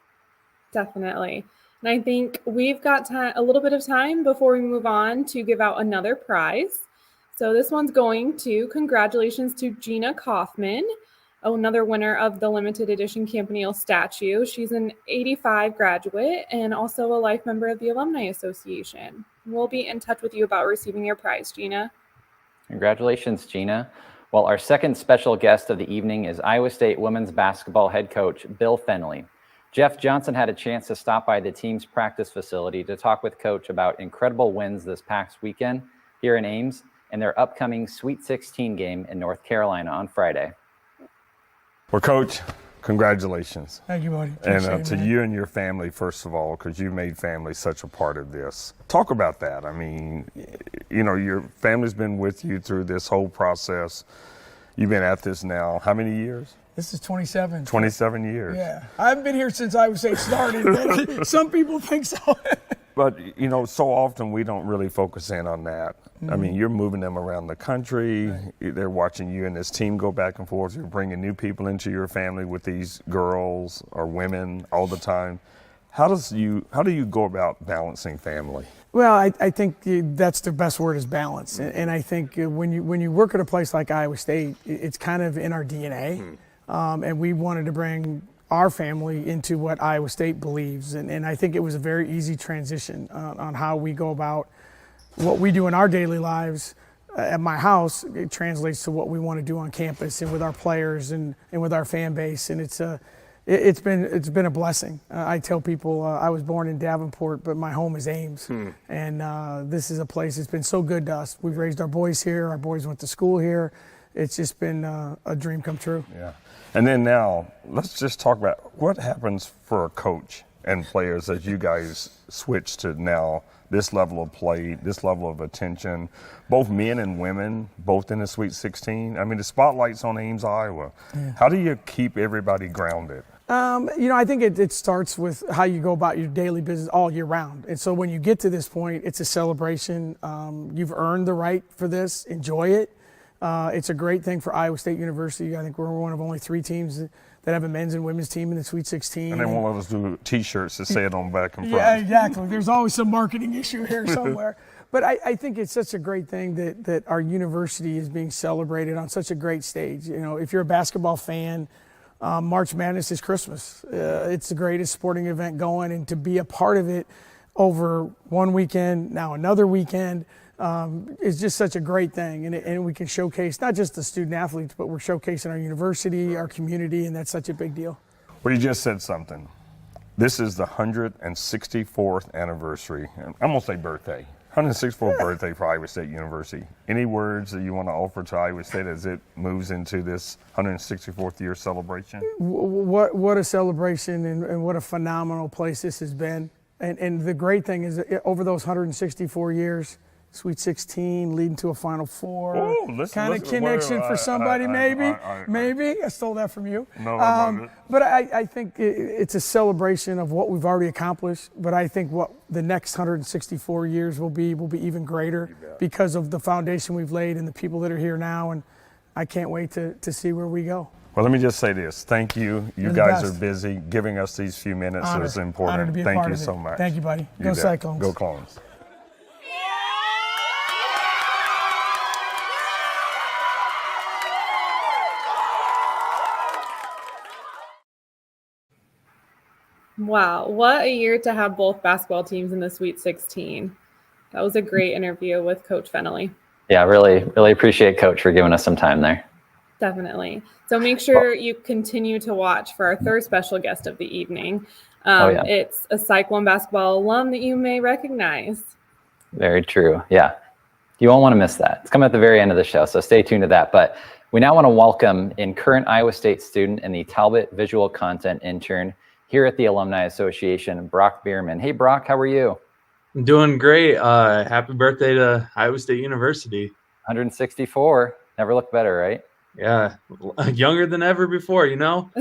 Definitely. And I think we've got a little bit of time before we move on to give out another prize. So this one's going to, congratulations to Gina Kaufman, another winner of the limited edition Campanile statue. She's an 85 graduate and also a life member of the Alumni Association. We'll be in touch with you about receiving your prize, Gina.
Congratulations, Gina. Well, our second special guest of the evening is Iowa State women's basketball head coach Bill Fennelly. Jeff Johnson had a chance to stop by the team's practice facility to talk with Coach about incredible wins this past weekend here in Ames and their upcoming Sweet 16 game in North Carolina on Friday.
Well, Coach, congratulations.
Thank you, buddy.
And to you and your family, first of all, because you made family such a part of this. Talk about that. I mean, you know, your family's been with you through this whole process. You've been at this now, how many years?
This is 27.
27 years.
Yeah. I've been here since Iowa State started. Some people think so.
But, you know, so often we don't really focus in on that. Mm-hmm. I mean, you're moving them around the country. Right. They're watching you and this team go back and forth. You're bringing new people into your family with these girls or women all the time. How do you go about balancing family?
Well, I think that's the best word is balance. And I think when you work at a place like Iowa State, it's kind of in our DNA. Mm-hmm. And we wanted to bring our family into what Iowa State believes. And I think it was a very easy transition on how we go about what we do in our daily lives at my house. It translates to what we want to do on campus and with our players and with our fan base. And it's been a blessing. I tell people I was born in Davenport, but my home is Ames. And this is a place that's been so good to us. We've raised our boys here. Our boys went to school here. It's just been a dream come true.
Yeah. And then now, let's just talk about what happens for a coach and players as you guys switch to now this level of play, this level of attention, both men and women, both in the Sweet 16. I mean, the spotlight's on Ames, Iowa. Yeah. How do you keep everybody grounded?
You know, I think it starts with how you go about your daily business all year round. And so when you get to this point, it's a celebration. You've earned the right for this. Enjoy it. It's a great thing for Iowa State University. I think we're one of only 3 teams that have a men's and women's team in the Sweet 16.
And they won't let us do T-shirts that say it on back and front.
Yeah, exactly. There's always some marketing issue here somewhere. But I think it's such a great thing that our university is being celebrated on such a great stage. You know, if you're a basketball fan, March Madness is Christmas. It's the greatest sporting event going, and to be a part of it over one weekend, now another weekend, is just such a great thing. And we can showcase not just the student athletes, but we're showcasing our university, our community, and that's such a big deal.
Well, you just said something. This is the 164th anniversary. I'm going to say birthday. 164th birthday for Iowa State University. Any words that you want to offer to Iowa State as it moves into this 164th year celebration?
What a celebration and what a phenomenal place this has been. And the great thing is that over those 164 years, Sweet 16 leading to a Final Four, kind of connection for somebody, maybe. I stole that from you.
No,
but I think it's a celebration of what we've already accomplished. But I think what the next 164 years will be even greater because of the foundation we've laid and the people that are here now. And I can't wait to see where we go.
Well, let me just say this. Thank you. You guys are busy. Giving us these few minutes is important.
Honor to be a
Thank
part
you
of it.
so much.
Thank you, buddy. Go Cyclones.
Go Clones.
Wow, what a year to have both basketball teams in the Sweet 16. That was a great interview with Coach Fennelly.
Yeah, really appreciate Coach for giving us some time there.
Definitely. So make sure you continue to watch for our third special guest of the evening. It's a Cyclone basketball alum that you may recognize.
Very true. Yeah. You won't want to miss that. It's coming at the very end of the show, so stay tuned to that. But we now want to welcome in current Iowa State student and the Talbot visual content intern here at the Alumni Association, Brock Bierman. Hey, Brock, how are you?
I'm doing great. Happy birthday to Iowa State University.
164. Never looked better, right?
Yeah, younger than ever before, you know?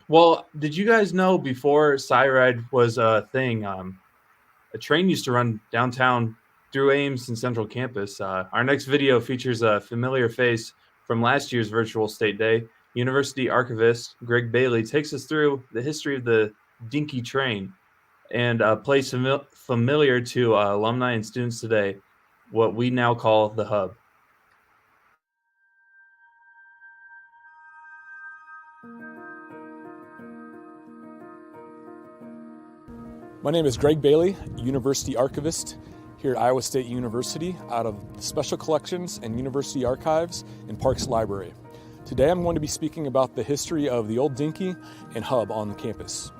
Well, did you guys know before Cyride was a thing, a train used to run downtown through Ames and Central Campus. Our next video features a familiar face from last year's virtual state day. University archivist Greg Bailey takes us through the history of the Dinky train and a place familiar to alumni and students today, what we now call the Hub.
My name is Greg Bailey, University Archivist here at Iowa State University out of the Special Collections and University Archives and Parks Library. Today I'm going to be speaking about the history of the old Dinky and Hub on the campus.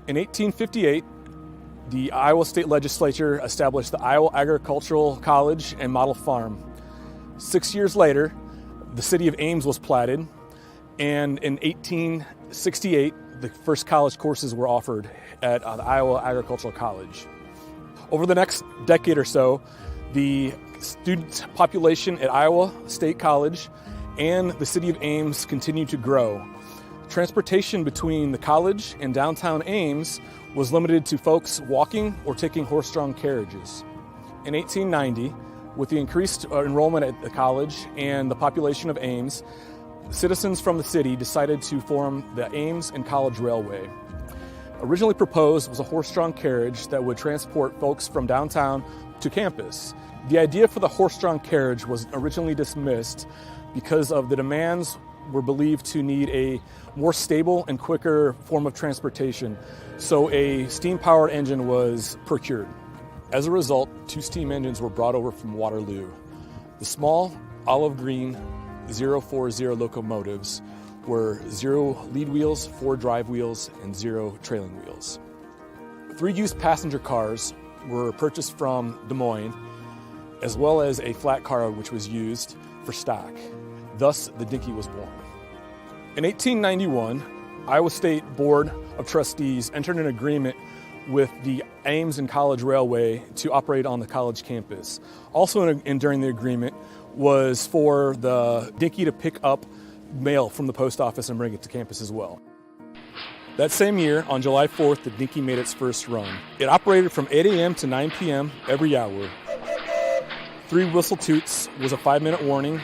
In 1858, the Iowa State Legislature established the Iowa Agricultural College and Model Farm. 6 years later, the city of Ames was platted, and in 1868, the first college courses were offered at the Iowa Agricultural College. Over the next decade or so, the student population at Iowa State College and the city of Ames continued to grow. Transportation between the college and downtown Ames was limited to folks walking or taking horse-drawn carriages. In 1890, with the increased enrollment at the college and the population of Ames, citizens from the city decided to form the Ames and College Railway. Originally proposed was a horse-drawn carriage that would transport folks from downtown to campus. The idea for the horse-drawn carriage was originally dismissed because of the demands were believed to need a more stable and quicker form of transportation, so a steam-powered engine was procured. As a result, 2 steam engines were brought over from Waterloo. The small olive green 040 locomotives were 0 lead wheels, 4 drive wheels, and 0 trailing wheels. 3 used passenger cars were purchased from Des Moines, as well as a flat car which was used for stock. Thus, the Dinky was born. In 1891, Iowa State Board of Trustees entered an agreement with the Ames and College Railway to operate on the college campus. Also during the agreement was for the Dinky to pick up mail from the post office and bring it to campus as well. That same year, on July 4th, the Dinky made its first run. It operated from 8 a.m. to 9 p.m. every hour. 3 whistle toots was a 5-minute warning,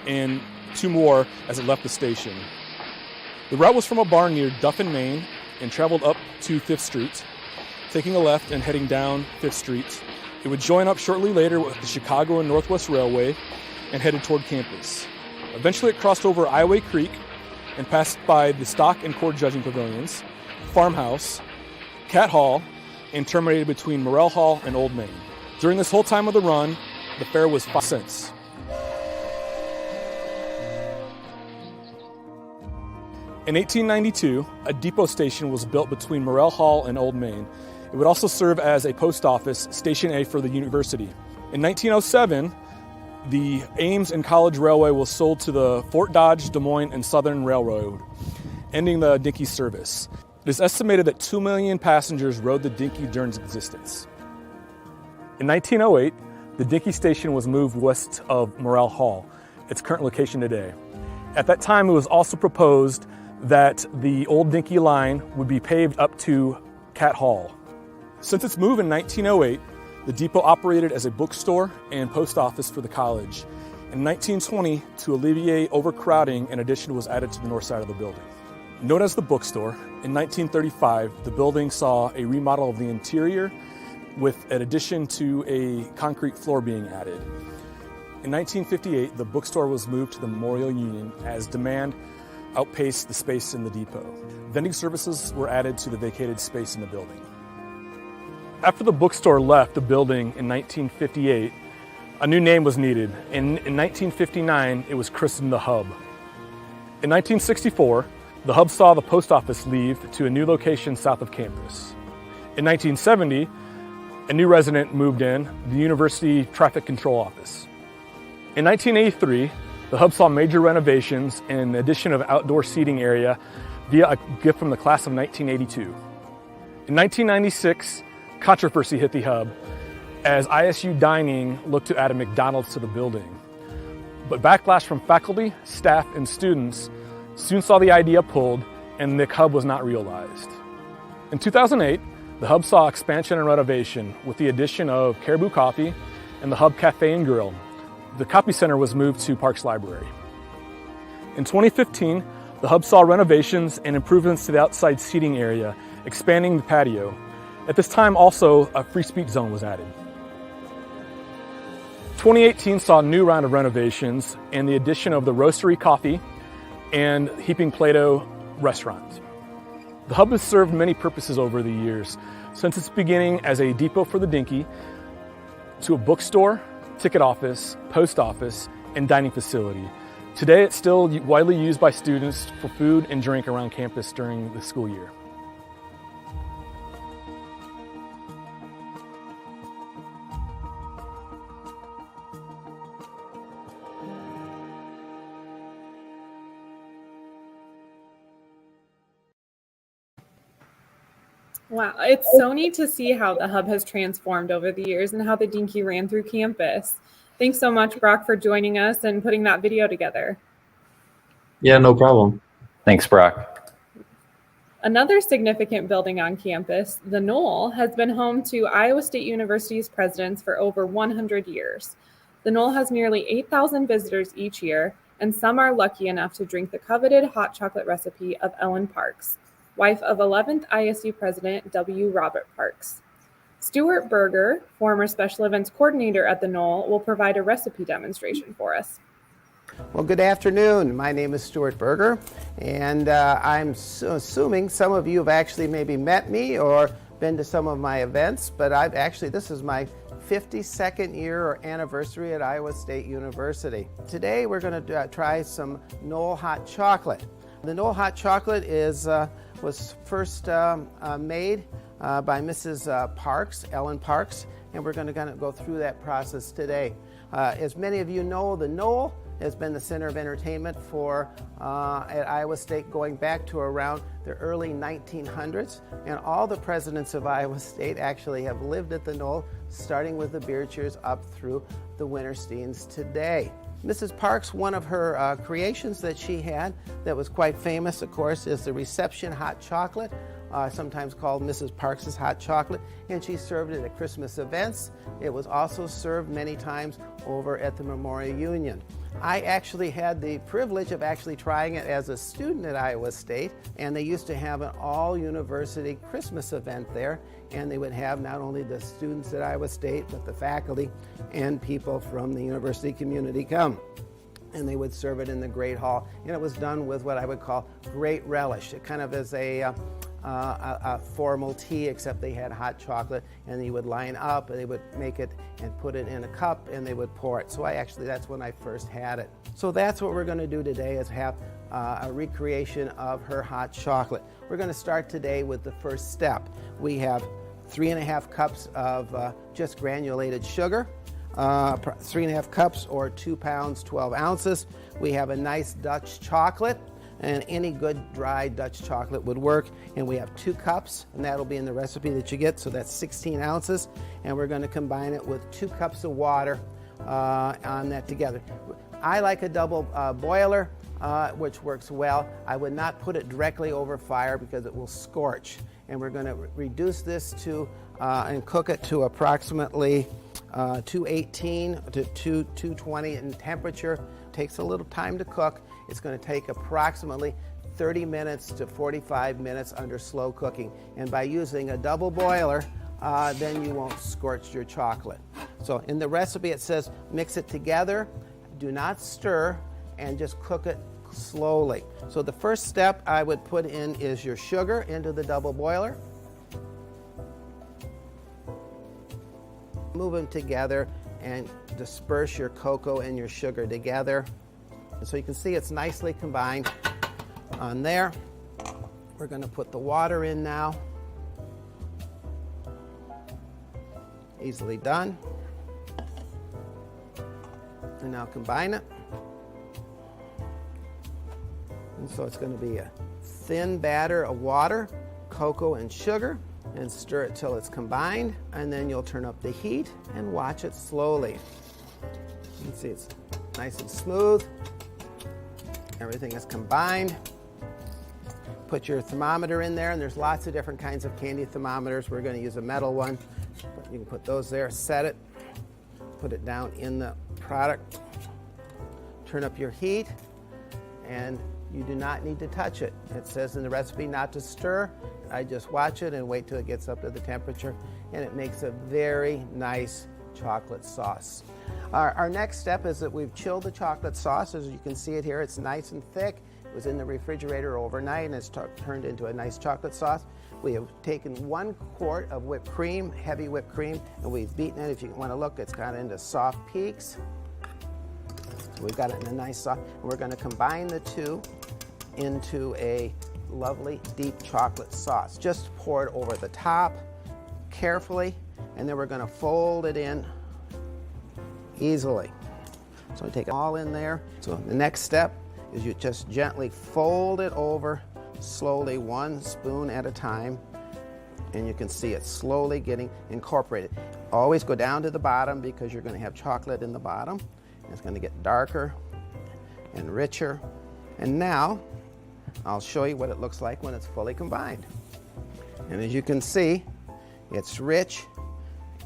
and 2 more as it left the station. The route was from a barn near Duffin, Maine, and traveled up to 5th Street, taking a left and heading down 5th Street. It would join up shortly later with the Chicago and Northwest Railway and headed toward campus. Eventually it crossed over Ioway Creek and passed by the Stock and Cord Judging Pavilions, Farmhouse, Cat Hall, and terminated between Morrell Hall and Old Main. During this whole time of the run, the fare was 5 cents. In 1892, a depot station was built between Morrell Hall and Old Main. It would also serve as a post office, Station A for the university. In 1907, the Ames and College Railway was sold to the Fort Dodge, Des Moines, and Southern Railroad, ending the Dinky service. It is estimated that 2 million passengers rode the Dinky during its existence. In 1908, the Dinky station was moved west of Morrell Hall, its current location today. At that time, it was also proposed that the old Dinky line would be paved up to Cat Hall. Since its move in 1908, the depot operated as a bookstore and post office for the college. In 1920, to alleviate overcrowding, an addition was added to the north side of the building. Known as the bookstore, in 1935, the building saw a remodel of the interior with an addition to a concrete floor being added. In 1958, the bookstore was moved to the Memorial Union as demand outpaced the space in the depot. Vending services were added to the vacated space in the building. After the bookstore left the building in 1958, a new name was needed. In 1959, it was christened the Hub. In 1964, the Hub saw the post office leave to a new location south of campus. In 1970, a new resident moved in, the University Traffic Control Office. In 1983, the Hub saw major renovations and the addition of outdoor seating area via a gift from the class of 1982. In 1996, controversy hit the Hub as ISU Dining looked to add a McDonald's to the building. But backlash from faculty, staff, and students soon saw the idea pulled and the Hub was not realized. In 2008, the Hub saw expansion and renovation with the addition of Caribou Coffee and the Hub Cafe and Grill. The Copy Center was moved to Parks Library. In 2015, the Hub saw renovations and improvements to the outside seating area, expanding the patio. At this time, also, a free speech zone was added. 2018 saw a new round of renovations and the addition of the Roastery Coffee and Heaping Plato restaurant. The Hub has served many purposes over the years, since its beginning as a depot for the Dinky, to a bookstore, ticket office, post office, and dining facility. Today, it's still widely used by students for food and drink around campus during the school year.
Wow, it's so neat to see how the Hub has transformed over the years and how the Dinky ran through campus. Thanks so much, Brock, for joining us and putting that video together.
Yeah, no problem.
Thanks, Brock.
Another significant building on campus, the Knoll, has been home to Iowa State University's presidents for over 100 years. The Knoll has nearly 8,000 visitors each year, and some are lucky enough to drink the coveted hot chocolate recipe of Ellen Parks, wife of 11th ISU President W. Robert Parks. Stuart Berger, former special events coordinator at the Knoll, will provide a recipe demonstration for us.
Well, good afternoon. My name is Stuart Berger, and I'm assuming some of you have actually maybe met me or been to some of my events, but this is my 52nd year or anniversary at Iowa State University. Today we're going to try some Knoll hot chocolate. The Knoll hot chocolate was first made by Mrs. Parks, Ellen Parks, and we're going to go through that process today. As many of you know, the Knoll has been the center of entertainment at Iowa State going back to around the early 1900s, and all the presidents of Iowa State actually have lived at the Knoll, starting with the beer cheers up through the Wintersteins today. Mrs. Parks, one of her creations that she had that was quite famous, of course, is the reception hot chocolate, sometimes called Mrs. Parks's hot chocolate, and she served it at Christmas events. It was also served many times over at the Memorial Union. I actually had the privilege of actually trying it as a student at Iowa State, and they used to have an all-university Christmas event there, and they would have not only the students at Iowa State, but the faculty and people from the university community come. And they would serve it in the Great Hall, and it was done with what I would call great relish. It kind of is a formal tea, except they had hot chocolate, and they would line up, and they would make it and put it in a cup, and they would pour it. So that's when I first had it. So that's what we're going to do today, is have a recreation of her hot chocolate. We're going to start today with the first step. We have 3.5 cups of just granulated sugar, 3.5 cups or 2 pounds, 12 ounces. We have a nice Dutch chocolate, and any good dry Dutch chocolate would work. And we have 2 cups, and that'll be in the recipe that you get, so that's 16 ounces. And we're going to combine it with 2 cups of water on that together. I like a double boiler, which works well. I would not put it directly over fire because it will scorch. And we're going to reduce this to and cook it to approximately 218 to 220 in temperature. Takes a little time to cook. It's going to take approximately 30 minutes to 45 minutes under slow cooking. And by using a double boiler, then you won't scorch your chocolate. So in the recipe it says mix it together, do not stir, and just cook it slowly. So the first step I would put in is your sugar into the double boiler. Move them together and disperse your cocoa and your sugar together. And so you can see it's nicely combined on there. We're going to put the water in now. Easily done. And now combine it. And so it's going to be a thin batter of water, cocoa, and sugar, and stir it till it's combined. And then you'll turn up the heat and watch it slowly. You can see it's nice and smooth. Everything is combined. Put your thermometer in there, and there's lots of different kinds of candy thermometers. We're going to use a metal one, but you can put those there, set it, put it down in the product, turn up your heat, and you do not need to touch it. It says in the recipe not to stir. I just watch it and wait till it gets up to the temperature, and it makes a very nice chocolate sauce. Our next step is that we've chilled the chocolate sauce. As you can see it here, it's nice and thick. It was in the refrigerator overnight, and it's turned into a nice chocolate sauce. We have taken 1 quart of whipped cream, heavy whipped cream, and we've beaten it. If you want to look, it's kind of into soft peaks. So we've got it in a nice soft, and we're going to combine the two into a lovely deep chocolate sauce. Just pour it over the top carefully, and then we're going to fold it in easily. So we take it all in there. So the next step is you just gently fold it over slowly, 1 spoon at a time, and you can see it slowly getting incorporated. Always go down to the bottom because you're going to have chocolate in the bottom. And it's going to get darker and richer. And now I'll show you what it looks like when it's fully combined. And as you can see, it's rich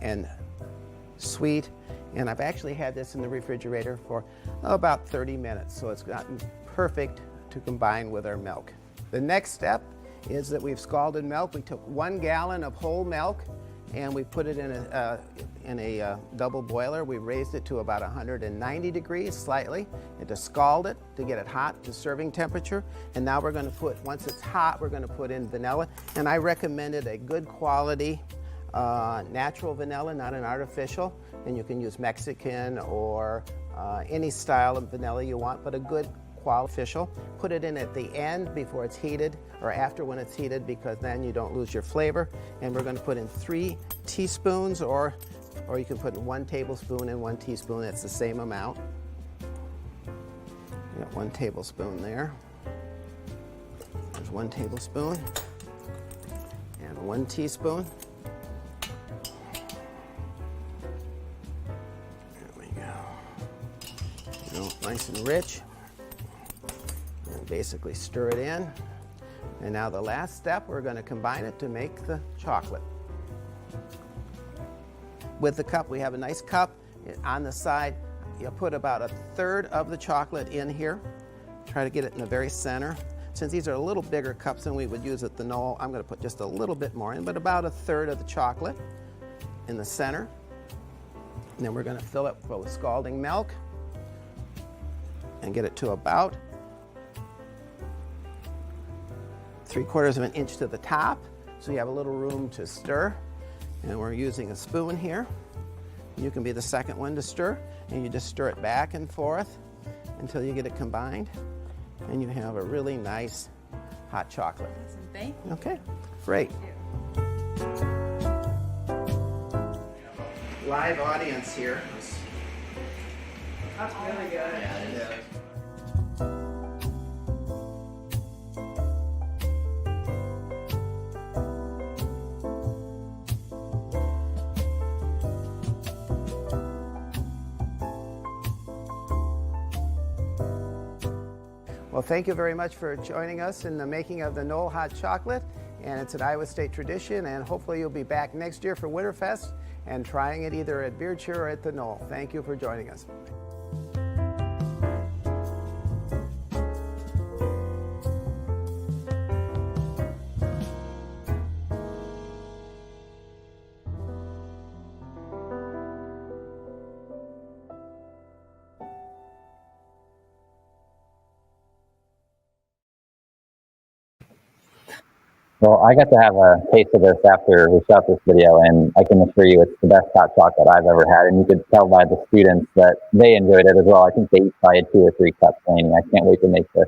and sweet, and I've actually had this in the refrigerator for about 30 minutes, so it's gotten perfect to combine with our milk. The next step is that we've scalded milk. We took 1 gallon of whole milk and we put it in a double boiler. We raised it to about 190 degrees slightly, and to scald it, to get it hot to serving temperature. And now we're going to put, once it's hot, we're going to put in vanilla. And I recommended a good quality natural vanilla, not an artificial. And you can use Mexican or any style of vanilla you want, but a good quality artificial. Put it in at the end before it's heated, or after when it's heated, because then you don't lose your flavor. And we're going to put in 3 teaspoons, or you can put in 1 tablespoon and 1 teaspoon. It's the same amount. You got 1 tablespoon there. There's 1 tablespoon and 1 teaspoon. Nice and rich, and basically stir it in. And now the last step, we're going to combine it to make the chocolate. With the cup, we have a nice cup. On the side, you'll put about 1/3 of the chocolate in here. Try to get it in the very center. Since these are a little bigger cups than we would use at the Knoll, I'm going to put just a little bit more in, but about 1/3 of the chocolate in the center. And then we're going to fill it full of scalding milk and get it to about 3/4 of an inch to the top, so you have a little room to stir. And we're using a spoon here. You can be the second one to stir, and you just stir it back and forth until you get it combined, and you have a really nice hot chocolate.
Thank you.
Okay, great.
Thank you.
live audience here.
That's really good.
Yeah, it is. Well, thank you very much for joining us in the making of the Knoll Hot Chocolate. And it's an Iowa State tradition, and hopefully you'll be back next year for Winterfest and trying it either at Beard Cheer or at the Knoll. Thank you for joining us.
Well, I got to have a taste of this after we shot this video, and I can assure you it's the best hot chocolate I've ever had. And you could tell by the students that they enjoyed it as well. I think they each probably had 2 or 3 cups Laney. I can't wait to make this.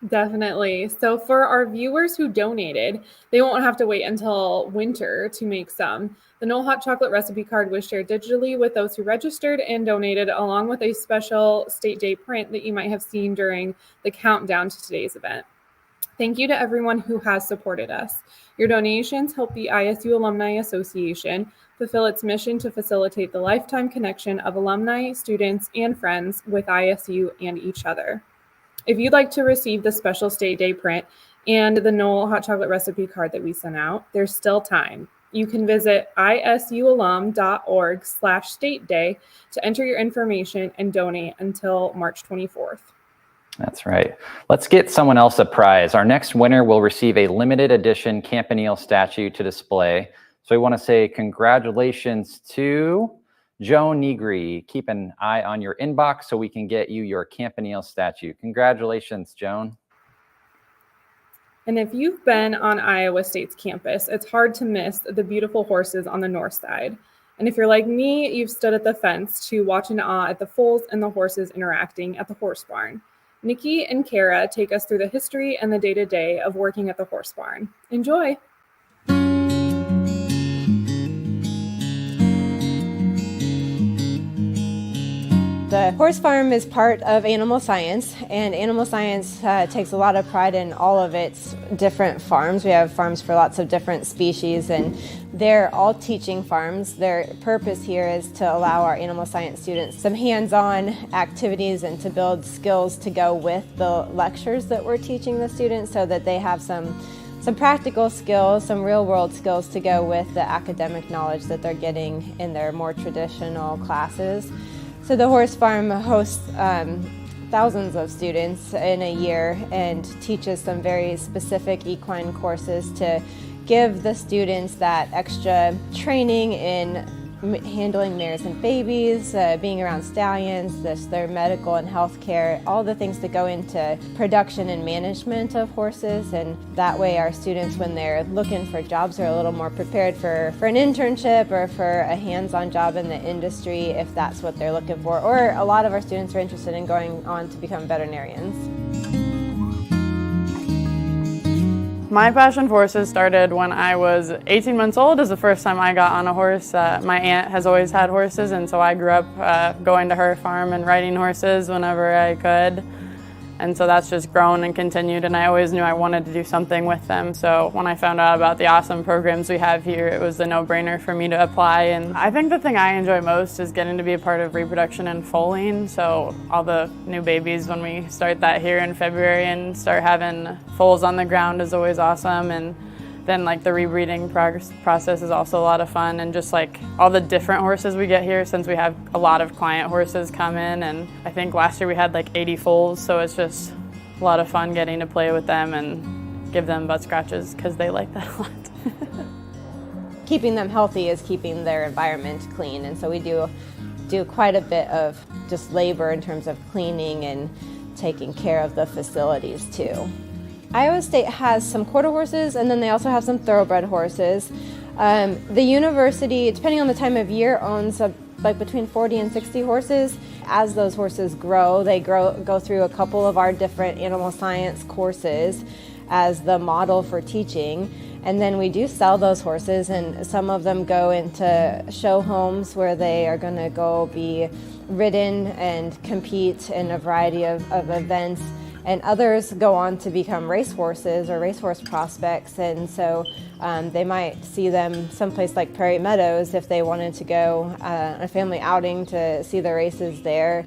Definitely. So for our viewers who donated, they won't have to wait until winter to make some. The Knoll Hot Chocolate recipe card was shared digitally with those who registered and donated, along with a special State Day print that you might have seen during the countdown to today's event. Thank you to everyone who has supported us. Your donations help the ISU Alumni Association fulfill its mission to facilitate the lifetime connection of alumni, students, and friends with ISU and each other. If you'd like to receive the special State Day print and the Knoll Hot Chocolate recipe card that we sent out, there's still time. You can visit isualum.org/State Day to enter your information and donate until March 24th.
That's right. Let's get someone else a prize. Our next winner will receive a limited edition Campanile statue to display. So we want to say congratulations to Joe Negri. Keep an eye on your inbox so we can get you your Campanile statue. Congratulations, Joan.
And if you've been on Iowa State's campus, it's hard to miss the beautiful horses on the north side. And if you're like me, you've stood at the fence to watch in awe at the foals and the horses interacting at the horse barn. Nikki and Kara take us through the history and the day-to-day of working at the horse barn. Enjoy!
The horse farm is part of animal science, and animal science takes a lot of pride in all of its different farms. We have farms for lots of different species, and they're all teaching farms. Their purpose here is to allow our animal science students some hands-on activities and to build skills to go with the lectures that we're teaching the students so that they have some practical skills, some real-world skills to go with the academic knowledge that they're getting in their more traditional classes. So the horse farm hosts thousands of students in a year and teaches some very specific equine courses to give the students that extra training in handling mares and babies, being around stallions, their medical and health care, all the things that go into production and management of horses. And that way our students, when they're looking for jobs, are a little more prepared for an internship or for a hands-on job in the industry if that's what they're looking for. Or a lot of our students are interested in going on to become veterinarians.
My passion for horses started when I was 18 months old. Is the first time I got on a horse. My aunt has always had horses, and so I grew up going to her farm and riding horses whenever I could. And so that's just grown and continued, and I always knew I wanted to do something with them. So when I found out about the awesome programs we have here, it was a no-brainer for me to apply. And I think the thing I enjoy most is getting to be a part of reproduction and foaling. So all the new babies, when we start that here in February and start having foals on the ground, is always awesome. And then like the rebreeding process is also a lot of fun, and just like all the different horses we get here, since we have a lot of client horses come in, and I think last year we had like 80 foals, so it's just a lot of fun getting to play with them and give them butt scratches because they like that a lot.
Keeping them healthy is keeping their environment clean, and so we do quite a bit of just labor in terms of cleaning and taking care of the facilities too. Iowa State has some quarter horses, and then they also have some thoroughbred horses. The university, depending on the time of year, owns like between 40 and 60 horses. As those horses grow, they go through a couple of our different animal science courses as the model for teaching. And then we do sell those horses, and some of them go into show homes where they are going to go be ridden and compete in a variety of events. And others go on to become racehorses or racehorse prospects, and so they might see them someplace like Prairie Meadows if they wanted to go on a family outing to see the races there.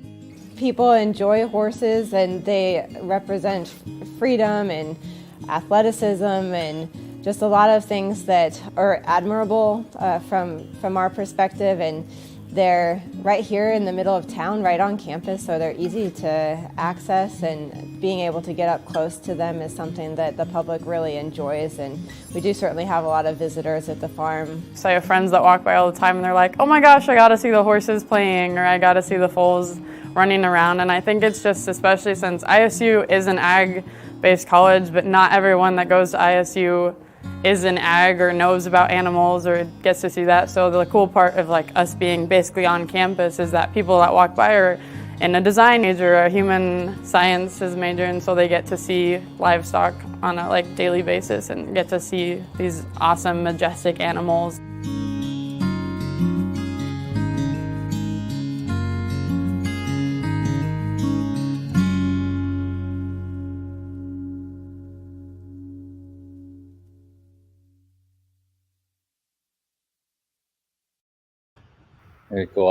People enjoy horses, and they represent freedom and athleticism and just a lot of things that are admirable from our perspective. And they're right here in the middle of town, right on campus, so they're easy to access, and being able to get up close to them is something that the public really enjoys, and we do certainly have a lot of visitors at the farm.
So I have friends that walk by all the time and they're like, oh my gosh, I got to see the horses playing, or I got to see the foals running around. And I think it's just, especially since ISU is an ag-based college, but not everyone that goes to ISU is an ag or knows about animals or gets to see that. So the cool part of like us being basically on campus is that people that walk by are in a design major or a human sciences major, and so they get to see livestock on a like daily basis and get to see these awesome, majestic animals.
Very cool.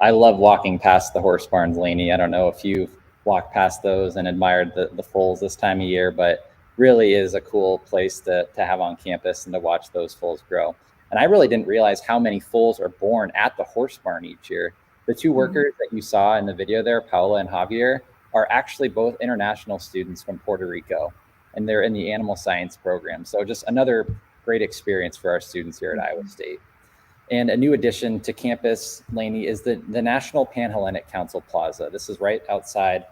I love walking past the horse barns, Lainey. I don't know if you've walked past those and admired the foals this time of year, but really is a cool place to have on campus and to watch those foals grow. And I really didn't realize how many foals are born at the horse barn each year. The two workers that you saw in the video there, Paola and Javier, are actually both international students from Puerto Rico, and they're in the animal science program. So just another great experience for our students here at Iowa State. And a new addition to campus, Lainey, is the National Panhellenic Council Plaza. This is right outside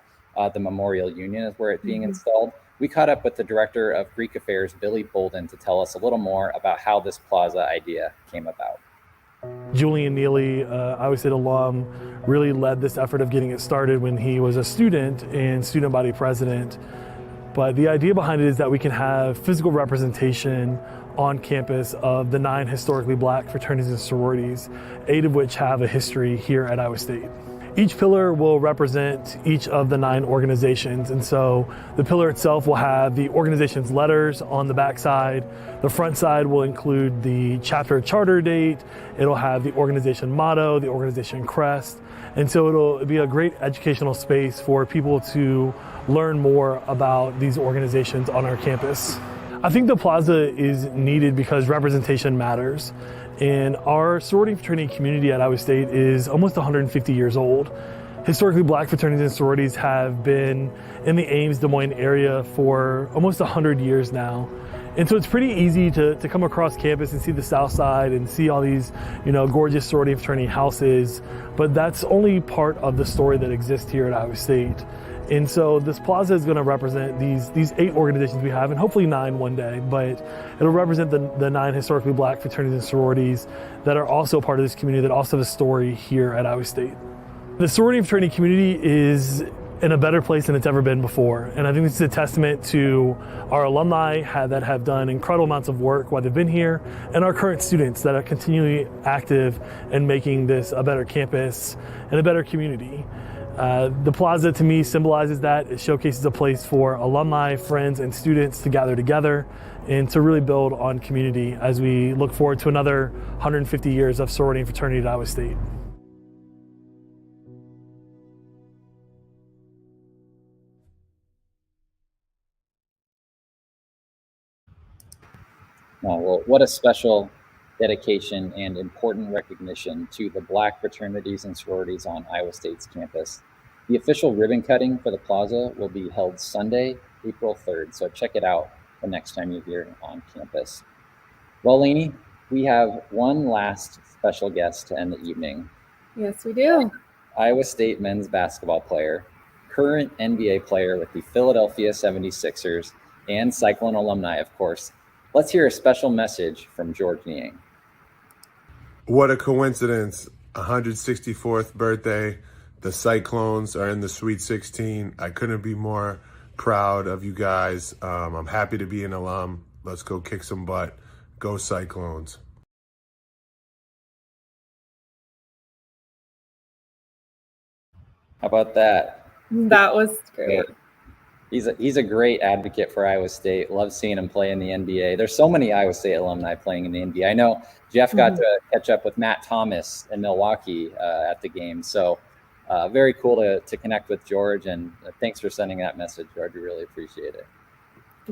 the Memorial Union is where it's being installed. We caught up with the Director of Greek Affairs, Billy Bolden, to tell us a little more about how this plaza idea came about.
Julian Neely, Iowa State alum, really led this effort of getting it started when he was a student and student body president. But the idea behind it is that we can have physical representation on campus of the 9 historically black fraternities and sororities, 8 of which have a history here at Iowa State. Each pillar will represent each of the 9 organizations, and so the pillar itself will have the organization's letters on the back side. The front side will include the chapter charter date. It'll have the organization motto, the organization crest, and so it'll be a great educational space for people to learn more about these organizations on our campus. I think the plaza is needed because representation matters. And our sorority and fraternity community at Iowa State is almost 150 years old. Historically black fraternities and sororities have been in the Ames, Des Moines area for almost 100 years now. And so it's pretty easy to come across campus and see the South Side and see all these, gorgeous sorority and fraternity houses. But that's only part of the story that exists here at Iowa State. And so this plaza is going to represent these 8 organizations we have, and hopefully 9 one day, but it'll represent the 9 historically black fraternities and sororities that are also part of this community, that also have a story here at Iowa State. The sorority and fraternity community is in a better place than it's ever been before, and I think this is a testament to our alumni that have done incredible amounts of work while they've been here, and our current students that are continually active in making this a better campus and a better community. The plaza to me symbolizes that. It showcases a place for alumni, friends, and students to gather together and to really build on community as we look forward to another 150 years of sorority and fraternity at Iowa State.
Oh, well, what a special dedication and important recognition to the black fraternities and sororities on Iowa State's campus. The official ribbon cutting for the plaza will be held Sunday, April 3rd, so check it out the next time you're here on campus. Well, Lainey, we have one last special guest to end the evening.
Yes, we do.
Iowa State men's basketball player, current NBA player with the Philadelphia 76ers, and Cyclone alumni, of course. Let's hear a special message from George Niang.
What a coincidence. 164th birthday. The Cyclones are in the Sweet 16. I couldn't be more proud of you guys. I'm happy to be an alum. Let's go kick some butt. Go Cyclones.
How about that?
That was great.
He's a great advocate for Iowa State. Love seeing him play in the NBA. There's so many Iowa State alumni playing in the NBA. I know Jeff got to catch up with Matt Thomas in Milwaukee at the game. So very cool to connect with George. And thanks for sending that message, George. We really appreciate it.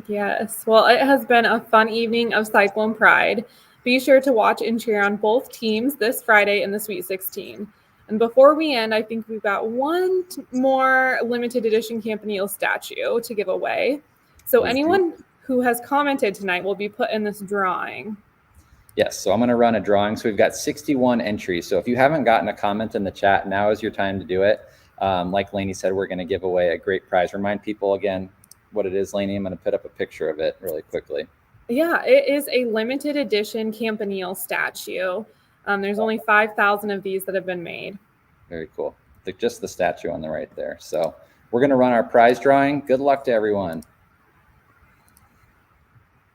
Yes. Well, it has been a fun evening of Cyclone Pride. Be sure to watch and cheer on both teams this Friday in the Sweet 16. And before we end, I think we've got one more limited edition Campanile statue to give away. So anyone who has commented tonight will be put in this drawing.
Yes, so I'm going to run a drawing. So we've got 61 entries. So if you haven't gotten a comment in the chat, now is your time to do it. Like Lainey said, we're going to give away a great prize. Remind people again what it is, Lainey. I'm going to put up a picture of it really quickly.
Yeah, it is a limited edition Campanile statue. There's only 5,000 of these that have been made.
Very cool. Just the statue on the right there. So we're going to run our prize drawing. Good luck to everyone.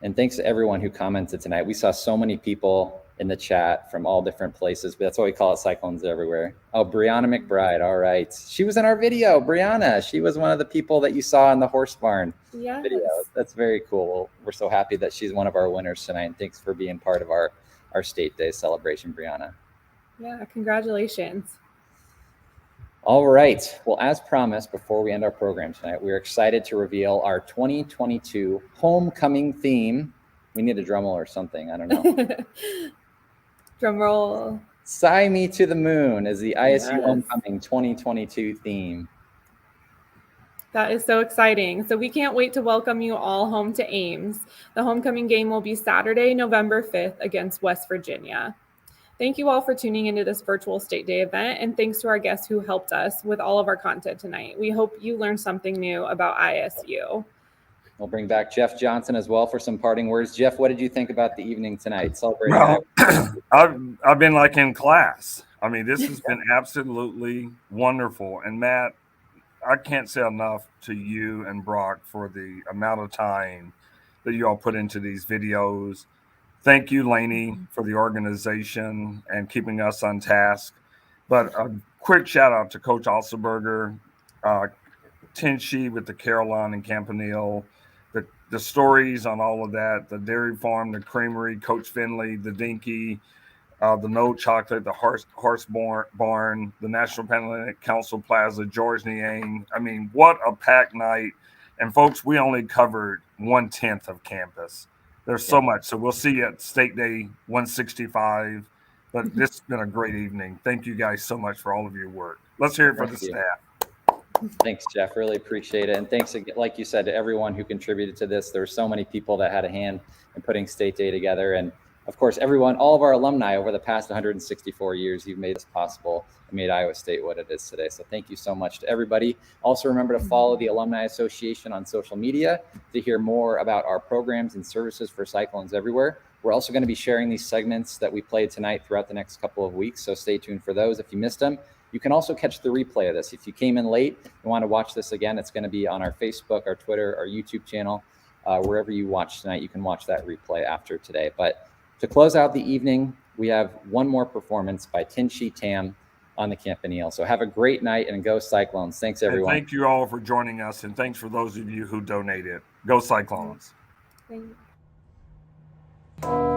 And thanks to everyone who commented tonight. We saw so many people in the chat from all different places, but that's why we call it Cyclones Everywhere. Oh, Brianna McBride. All right. She was in our video. Brianna, she was one of the people that you saw in the horse barn video. That's very cool. We're so happy that she's one of our winners tonight. And thanks for being part of our State Day celebration, Brianna.
Yeah, congratulations.
All right. Well, as promised, before we end our program tonight, we're excited to reveal our 2022 homecoming theme. We need a drum roll or something. I don't know.
Drum roll.
Sigh Me to the Moon is the ISU Homecoming 2022 theme.
That is so exciting. So we can't wait to welcome you all home to Ames. The homecoming game will be Saturday, November 5th against West Virginia. Thank you all for tuning into this virtual State Day event, and thanks to our guests who helped us with all of our content tonight. We hope you learned something new about ISU.
We'll bring back Jeff Johnson as well for some parting words. Jeff, what did you think about the evening tonight? Celebrating.
Well, I've been like in class. I mean, this has been absolutely wonderful. And Matt, I can't say enough to you and Brock for the amount of time that you all put into these videos. Thank you, Lainey, for the organization and keeping us on task. But a quick shout out to Coach Alsenberger, Tinshi with the Carolina and Campanile, the stories on all of that, the dairy farm, the creamery, Coach Finley, the Dinky, the No Chocolate, the horse barn, the National Panhellenic Council Plaza, George Niang. I mean, what a packed night. And folks, we only covered 1/10 of campus. There's so much. So we'll see you at State Day 165. But this has been a great evening. Thank you guys so much for all of your work. Let's hear it for the staff.
Thanks, Jeff. Really appreciate it. And thanks, like you said, to everyone who contributed to this. There were so many people that had a hand in putting State Day together. And of course, everyone, all of our alumni over the past 164 years, you've made this possible and made Iowa State what it is today. So thank you so much to everybody. Also, remember to follow the Alumni Association on social media to hear more about our programs and services for Cyclones Everywhere. We're also going to be sharing these segments that we played tonight throughout the next couple of weeks. So stay tuned for those. If you missed them, you can also catch the replay of this. If you came in late and want to watch this again, it's going to be on our Facebook, our Twitter, our YouTube channel. Wherever you watch tonight, you can watch that replay after today. But to close out the evening, we have one more performance by Tinshi Tam on the Campanile. So have a great night and go Cyclones. Thanks, everyone.
And thank you all for joining us, and thanks for those of you who donated. Go Cyclones.
Thank you.